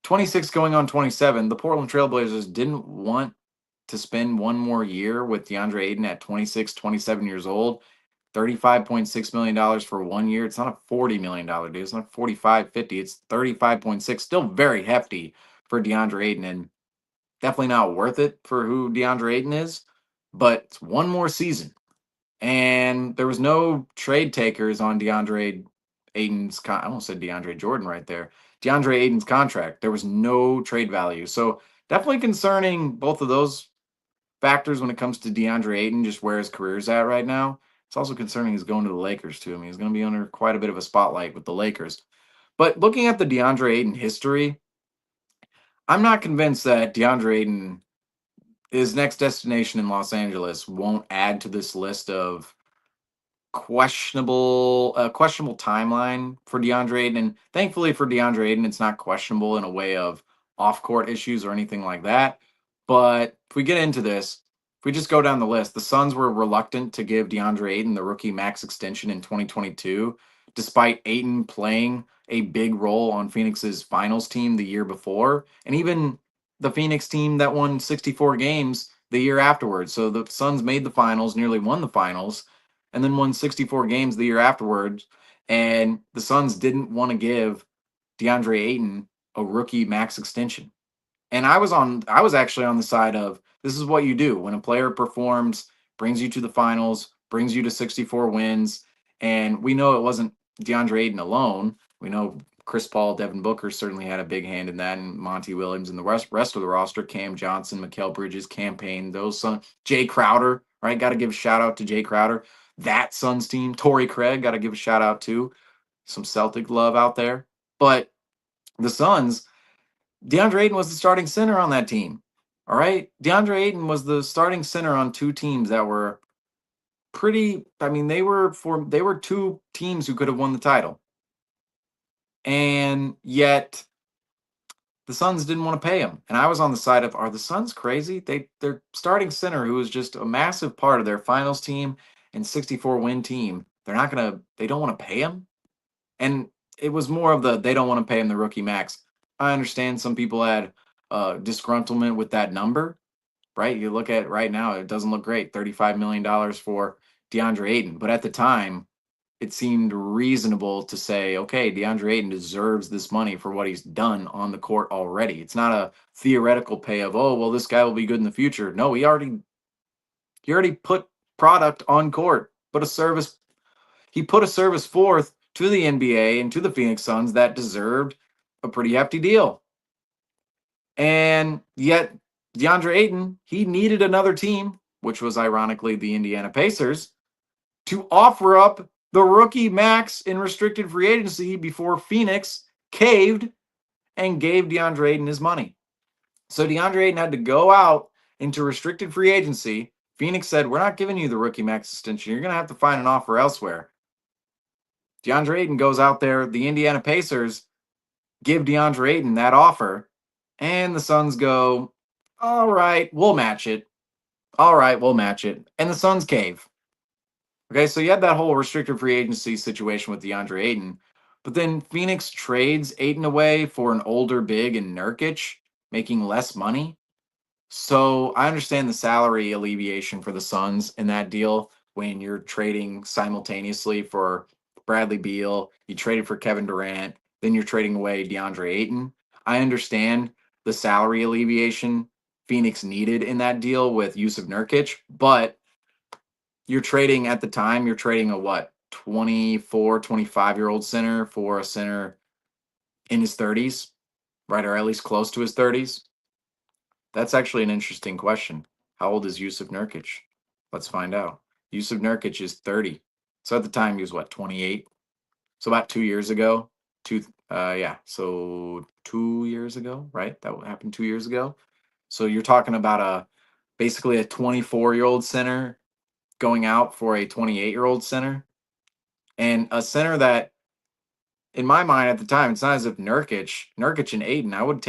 26 going on 27. The Portland Trailblazers didn't want to spend one more year with DeAndre Ayton at 26, 27 years old. $35.6 million for 1 year. It's not a $40 million deal. It's not 45, 50. It's 35.6. Still very hefty for DeAndre Ayton and definitely not worth it for who DeAndre Ayton is. But it's one more season. And there was no trade takers on DeAndre Ayton's I almost said DeAndre Jordan right there. DeAndre Ayton's contract. There was no trade value. So definitely concerning both of those factors when it comes to DeAndre Ayton, just where his career's at right now. It's also concerning he's going to the Lakers too. I mean, he's going to be under quite a bit of a spotlight with the Lakers. But looking at the DeAndre Ayton history, I'm not convinced that DeAndre Ayton, his next destination in Los Angeles, won't add to this list of questionable timeline for DeAndre Ayton. And thankfully for DeAndre Ayton, it's not questionable in a way of off court issues or anything like that. But if we get into this, if we just go down the list, the Suns were reluctant to give DeAndre Ayton the rookie max extension in 2022, despite Ayton playing a big role on Phoenix's finals team the year before, and even the Phoenix team that won 64 games the year afterwards. So the Suns made the finals, nearly won the finals, and then won 64 games the year afterwards. And the Suns didn't want to give DeAndre Ayton a rookie max extension. And I was actually on the side of this is what you do when a player performs, brings you to the finals, brings you to 64 wins. And we know it wasn't DeAndre Ayton alone. We know Chris Paul, Devin Booker certainly had a big hand in that, and Monty Williams and the rest of the roster, Cam Johnson, Mikal Bridges, campaign, those Suns, Jay Crowder, right? Got to give a shout out to Jay Crowder. That Suns team, Torrey Craig, got to give a shout out to some Celtic love out there. But the Suns, DeAndre Ayton was the starting center on that team. All right. DeAndre Ayton was the starting center on two teams that were pretty, I mean, they were two teams who could have won the title. And yet the Suns didn't want to pay him. And I was on the side of, are the Suns crazy? Their starting center, who was just a massive part of their finals team and 64 win team, they don't want to pay him. And it was more of they don't want to pay him the rookie max. I understand some people had disgruntlement with that number, right? You look at it right now, it doesn't look great. $35 million for DeAndre Ayton. But at the time, it seemed reasonable to say, okay, DeAndre Ayton deserves this money for what he's done on the court already. It's not a theoretical pay of, oh, well, this guy will be good in the future. No, he already put product on court, put a service. He put a service forth to the NBA and to the Phoenix Suns that deserved a pretty hefty deal. And yet, DeAndre Ayton, he needed another team, which was ironically the Indiana Pacers, to offer up the rookie max in restricted free agency before Phoenix caved and gave DeAndre Ayton his money. So DeAndre Ayton had to go out into restricted free agency. Phoenix said, we're not giving you the rookie max extension. You're going to have to find an offer elsewhere. DeAndre Ayton goes out there. The Indiana Pacers give DeAndre Ayton that offer. And the Suns go, all right, we'll match it. All right, we'll match it. And the Suns cave. Okay, so you had that whole restricted free agency situation with DeAndre Ayton. But then Phoenix trades Ayton away for an older big in Nurkic, making less money. So I understand the salary alleviation for the Suns in that deal when you're trading simultaneously for Bradley Beal, you traded for Kevin Durant, then you're trading away DeAndre Ayton. I understand the salary alleviation Phoenix needed in that deal with Yusuf Nurkic, but you're trading at the time, you're trading a what, 24, 25-year-old center for a center in his 30s, right? Or at least close to his 30s. That's actually an interesting question. How old is Yusuf Nurkic? Let's find out. Yusuf Nurkic is 30. So at the time he was what, 28? So about 2 years ago. So 2 years ago, right? That happened 2 years ago. So you're talking about basically a 24-year-old center going out for a 28-year-old center. And a center that, in my mind at the time, it's not as if Nurkic and Ayton, I would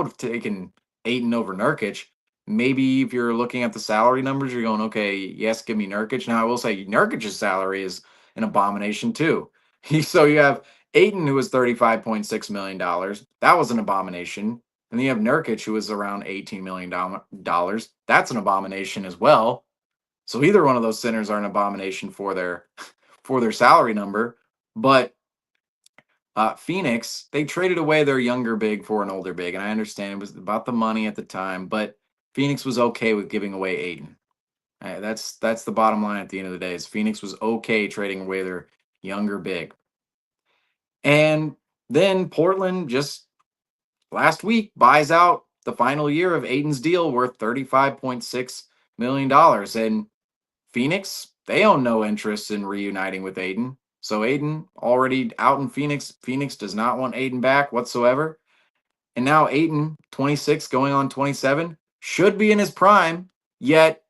have taken Ayton over Nurkic. Maybe if you're looking at the salary numbers, you're going, okay, yes, give me Nurkic. Now I will say Nurkic's salary is an abomination too. So you have Ayton, who was $35.6 million. That was an abomination. And then you have Nurkic, who was around $18 million. That's an abomination as well. So either one of those centers are an abomination for their salary number. But Phoenix, they traded away their younger big for an older big, and I understand it was about the money at the time, but Phoenix was okay with giving away Ayton. That's the bottom line at the end of the day. Is Phoenix was okay trading away their younger big, and then Portland just last week buys out the final year of Ayton's deal worth $35.6 million, and Phoenix, they own no interest in reuniting with Ayton. So Ayton already out in Phoenix. Phoenix does not want Ayton back whatsoever. And now Ayton, 26 going on 27, should be in his prime. Yet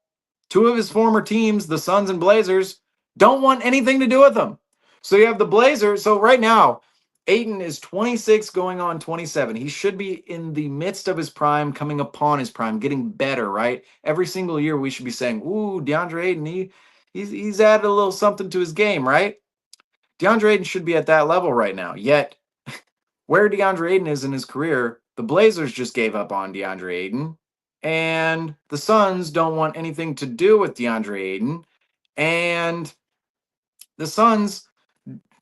two of his former teams, the Suns and Blazers, don't want anything to do with him. So you have the Blazers. So right now, Ayton is 26 going on 27. He should be in the midst of his prime, coming upon his prime, getting better, right? Every single year we should be saying, ooh, DeAndre Ayton, he's added a little something to his game, right? DeAndre Ayton should be at that level right now. Yet, where DeAndre Ayton is in his career, the Blazers just gave up on DeAndre Ayton. And the Suns don't want anything to do with DeAndre Ayton. And the Suns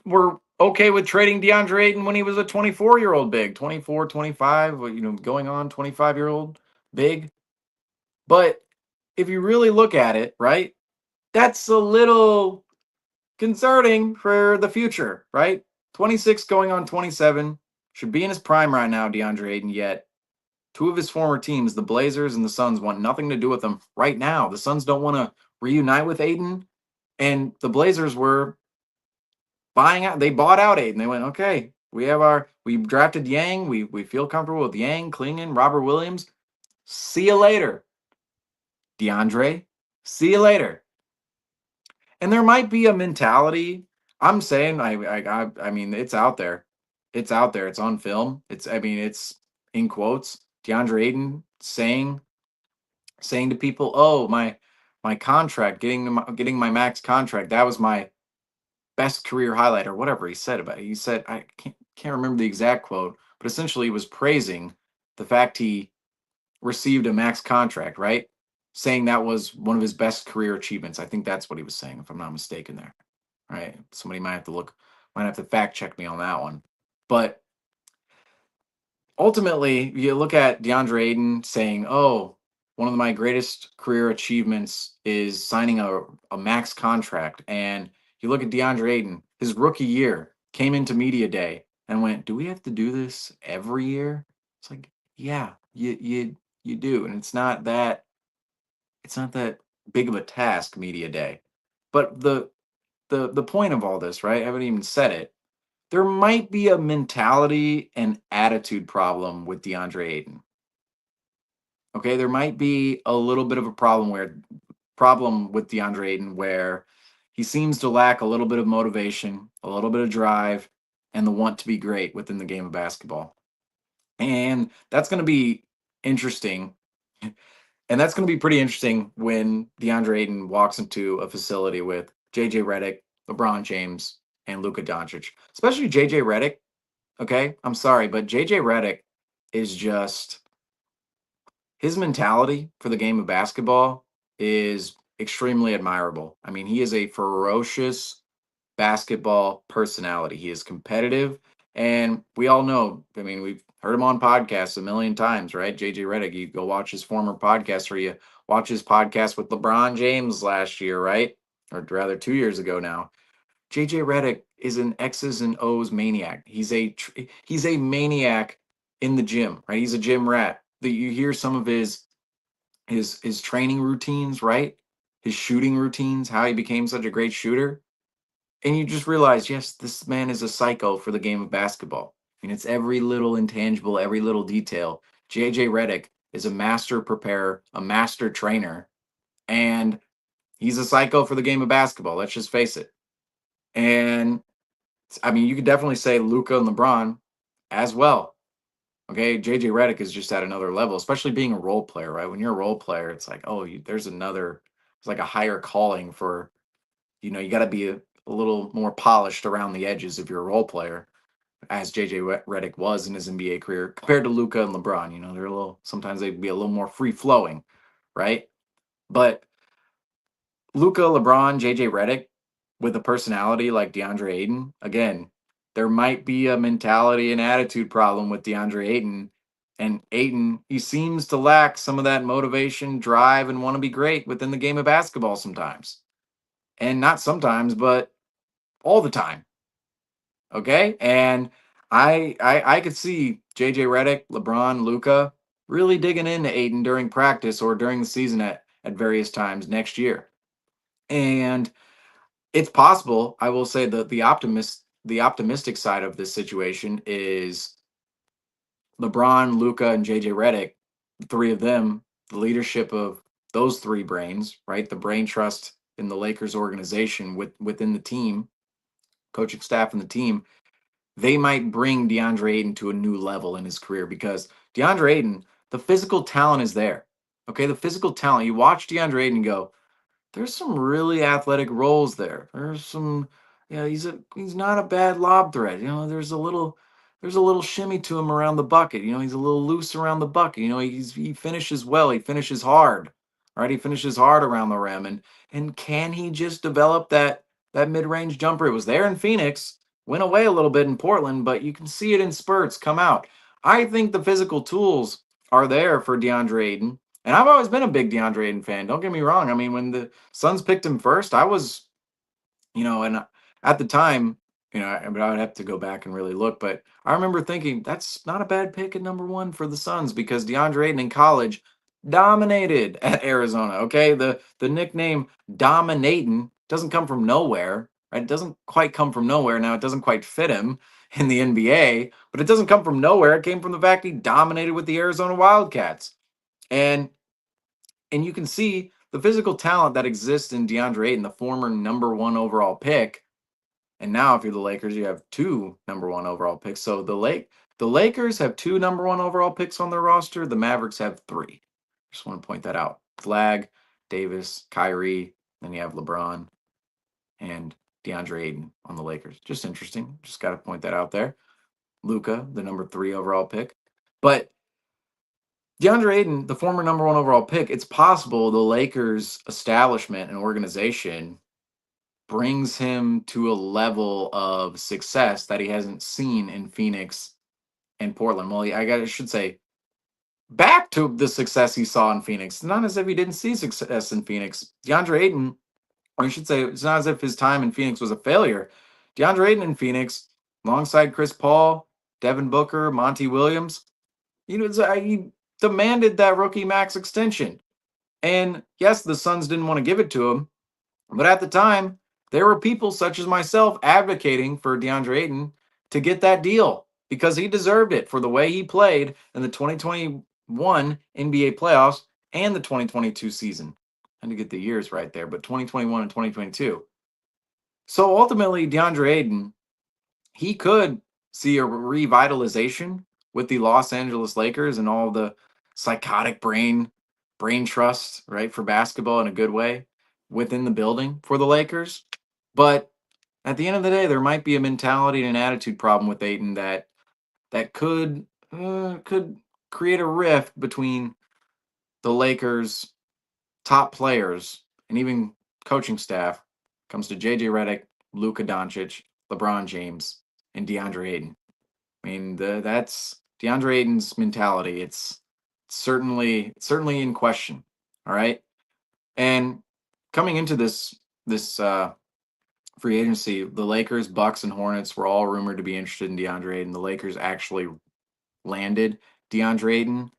were okay with trading DeAndre Ayton when he was a 24-year-old big, 24, 25, going on 25-year-old big. But if you really look at it, right, that's a little concerning for the future, right? 26 going on 27, should be in his prime right now, DeAndre Ayton, yet two of his former teams, the Blazers and the Suns, want nothing to do with him right now. The Suns don't want to reunite with Ayton, and the Blazers were buying out. They bought out Ayton. They went, okay, we drafted Yang. We feel comfortable with Yang, Klingon, Robert Williams. See you later, DeAndre. See you later. And there might be a mentality. I'm saying, I mean, it's out there. It's out there. It's on film. It's in quotes. DeAndre Ayton saying to people, "Oh, my contract, getting my max contract. That was my best career highlight," or whatever he said about it. He said, I can't remember the exact quote, but essentially he was praising the fact he received a max contract, right? Saying that was one of his best career achievements. I think that's what he was saying, if I'm not mistaken there. right? Somebody might have to fact check me on that one. But ultimately, you look at DeAndre Ayton saying, "Oh, one of my greatest career achievements is signing a max contract." And you look at DeAndre Ayton, his rookie year, came into media day and went, "Do we have to do this every year?" It's like, yeah, you do, and it's not that big of a task, media day. But the point of all this, right? I haven't even said it. There might be a mentality and attitude problem with DeAndre Ayton. Okay, there might be a little bit of a problem with DeAndre Ayton where he seems to lack a little bit of motivation, a little bit of drive, and the want to be great within the game of basketball. And that's going to be interesting. And that's going to be pretty interesting when DeAndre Ayton walks into a facility with JJ Redick, LeBron James, and Luka Doncic. Especially JJ Redick. Okay, I'm sorry, but JJ Redick is just his mentality for the game of basketball is extremely admirable. I mean, he is a ferocious basketball personality. He is competitive, and we all know. I mean, we've heard him on podcasts a million times, right? JJ Redick. You go watch his former podcast, or you watch his podcast with LeBron James last year, right? Or rather, 2 years ago now. JJ Redick is an X's and O's maniac. He's a maniac in the gym, right? He's a gym rat. That you hear some of his training routines, right? His shooting routines, how he became such a great shooter. And you just realize, yes, this man is a psycho for the game of basketball. And it's every little intangible, every little detail. JJ Redick is a master preparer, a master trainer, and he's a psycho for the game of basketball. Let's just face it. And I mean, you could definitely say Luca and LeBron as well. Okay, JJ Redick is just at another level, especially being a role player, right? When you're a role player, it's like, oh, it's like a higher calling for, you got to be a little more polished around the edges if you're a role player, as JJ Redick was in his NBA career compared to Luca and LeBron. They're sometimes they'd be a little more free flowing, right? But Luca, LeBron, JJ Redick, with a personality like DeAndre Ayton, again, there might be a mentality and attitude problem with DeAndre Ayton. And Ayton, he seems to lack some of that motivation, drive, and want to be great within the game of basketball sometimes. And not sometimes, but all the time. Okay. And I could see JJ Redick, LeBron, Luca really digging into Ayton during practice or during the season at various times next year. And it's possible. I will say the optimistic side of this situation is LeBron, Luca, and JJ Redick, the three of them, the leadership of those three brains, right? The brain trust in the Lakers organization within the team, coaching staff and the team, they might bring DeAndre Ayton to a new level in his career because DeAndre Ayton, the physical talent is there. Okay, the physical talent. You watch DeAndre Ayton and go, there's some really athletic rolls there. There's some, he's not a bad lob threat. There's a little shimmy to him around the bucket. He's a little loose around the bucket. He finishes well. He finishes hard, right? He finishes hard around the rim. And can he just develop that mid range jumper? It was there in Phoenix, went away a little bit in Portland, but you can see it in spurts come out. I think the physical tools are there for DeAndre Ayton. And I've always been a big DeAndre Ayton fan. Don't get me wrong. I mean, when the Suns picked him first, I was, and at the time, but I would have to go back and really look. But I remember thinking that's not a bad pick at number one for the Suns because DeAndre Ayton in college dominated at Arizona. Okay, the nickname Dominating doesn't come from nowhere. Right? It doesn't quite come from nowhere. Now it doesn't quite fit him in the NBA, but it doesn't come from nowhere. It came from the fact he dominated with the Arizona Wildcats. And you can see the physical talent that exists in DeAndre Ayton, the former number one overall pick. And now, if you're the Lakers, you have two number one overall picks. So the Lakers have two number one overall picks on their roster. The Mavericks have three. Just want to point that out. Flag, Davis, Kyrie, then you have LeBron and DeAndre Ayton on the Lakers. Just interesting. Just got to point that out there. Luca, the number three overall pick. But DeAndre Ayton, the former number one overall pick, it's possible the Lakers establishment and organization brings him to a level of success that he hasn't seen in Phoenix and Portland. Well, I should say back to the success he saw in Phoenix. Not as if he didn't see success in Phoenix. DeAndre Ayton, or I should say, it's not as if his time in Phoenix was a failure. DeAndre Ayton in Phoenix, alongside Chris Paul, Devin Booker, Monty Williams, he demanded that rookie max extension. And yes, the Suns didn't want to give it to him, but at the time, there were people such as myself advocating for DeAndre Ayton to get that deal because he deserved it for the way he played in the 2021 NBA playoffs and the 2022 season. I had to get the years right there, but 2021 and 2022. So ultimately, DeAndre Ayton, he could see a revitalization with the Los Angeles Lakers and all the psychotic brain trust, right, for basketball in a good way within the building for the Lakers. But at the end of the day, there might be a mentality and an attitude problem with Ayton that could create a rift between the Lakers' top players and even coaching staff. Comes to JJ Redick, Luka Doncic, LeBron James, and DeAndre Ayton. I mean, that's DeAndre Ayton's mentality. It's certainly in question. All right, and coming into this free agency, the Lakers, Bucks, and Hornets were all rumored to be interested in DeAndre Ayton. The Lakers actually landed DeAndre Ayton,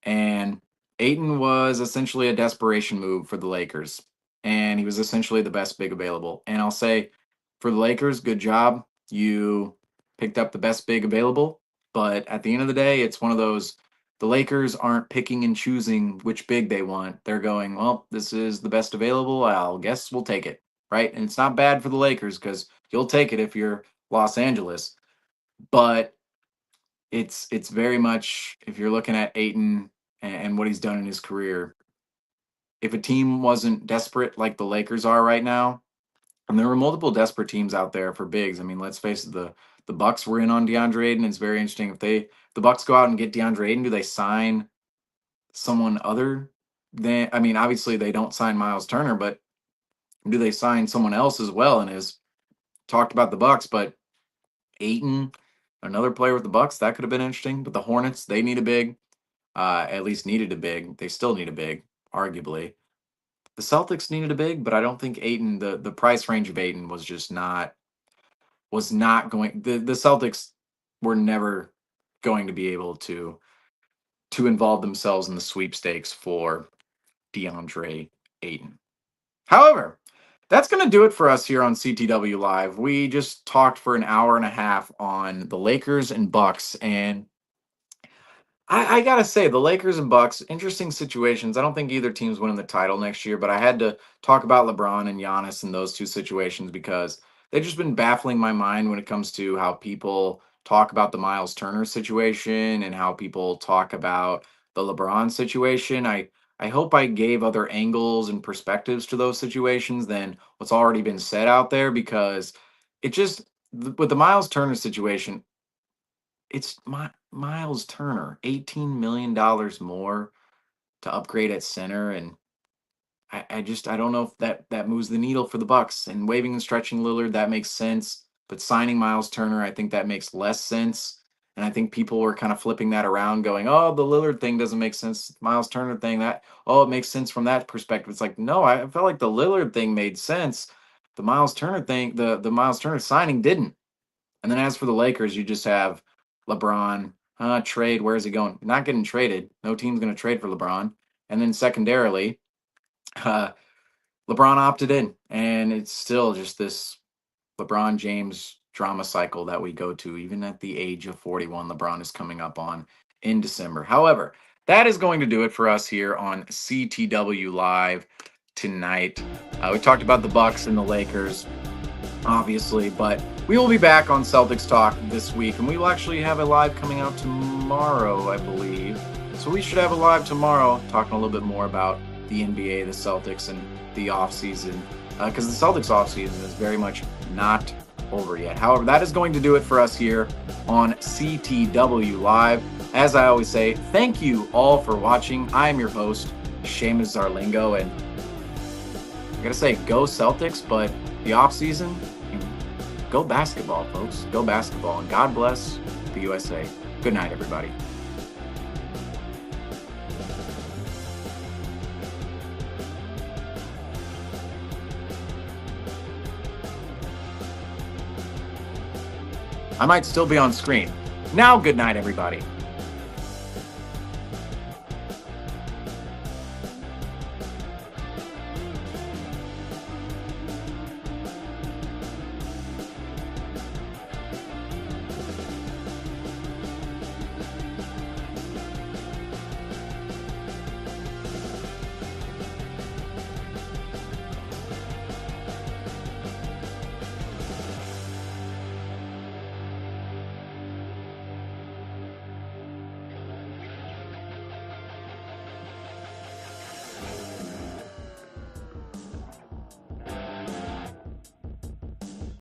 and Ayton was essentially a desperation move for the Lakers, and he was essentially the best big available. And I'll say, for the Lakers, good job. You picked up the best big available, but at the end of the day, it's one of those. The Lakers aren't picking and choosing which big they want. They're going, well, this is the best available. I'll guess we'll take it, right? And it's not bad for the Lakers because you'll take it if you're Los Angeles, but it's very much, if you're looking at Ayton and what he's done in his career, if a team wasn't desperate like the Lakers are right now, and there were multiple desperate teams out there for bigs. I mean, let's face it, the Bucks were in on DeAndre Ayton. It's very interesting. If the Bucks go out and get DeAndre Ayton, do they sign someone other than, I mean, obviously they don't sign Miles Turner, but do they sign someone else as well? And as talked about the Bucks, but Ayton, another player with the Bucks, that could have been interesting. But the Hornets, they need a big, at least needed a big. They still need a big, arguably. The Celtics needed a big, but I don't think Ayton, the price range of Ayton was just not going. The Celtics were never going to be able to involve themselves in the sweepstakes for DeAndre Ayton. However, that's going to do it for us here on CTW Live. We just talked for an hour and a half on the Lakers and Bucks, and I gotta say, the Lakers and Bucks, interesting situations. I don't think either team's winning the title next year, but I had to talk about LeBron and Giannis in those two situations because they've just been baffling my mind when it comes to how people talk about the Miles Turner situation and how people talk about the LeBron situation. I hope I gave other angles and perspectives to those situations than what's already been said out there because it just with the Miles Turner situation, it's Miles Turner, $18 million more to upgrade at center, and I don't know if that moves the needle for the Bucks. And waving and stretching Lillard, that makes sense, but signing Miles Turner, I think that makes less sense. And I think people were kind of flipping that around, going, "Oh, the Lillard thing doesn't make sense. Miles Turner thing, that it makes sense from that perspective." It's like, no, I felt like the Lillard thing made sense. The Miles Turner thing, the Miles Turner signing didn't. And then as for the Lakers, you just have LeBron, trade. Where is he going? Not getting traded. No team's going to trade for LeBron. And then secondarily, uh, LeBron opted in. And it's still just this LeBron James drama cycle that we go to. Even at the age of 41, LeBron is coming up on in December. However, that is going to do it for us here on CTW Live tonight. We talked about the Bucks and the Lakers, obviously, but we will be back on Celtics Talk this week, and we will actually have a live coming out tomorrow, I believe. So we should have a live tomorrow talking a little bit more about the NBA, the Celtics, and the offseason, because the Celtics offseason is very much not over yet. However, that is going to do it for us here on CTW Live. As I always say, thank you all for watching. I am your host, Seamus Zarlingo, and I gotta say, go Celtics, but the offseason. Go basketball, folks. Go basketball. And God bless the USA. Good night, everybody. I might still be on screen. Now, good night, everybody.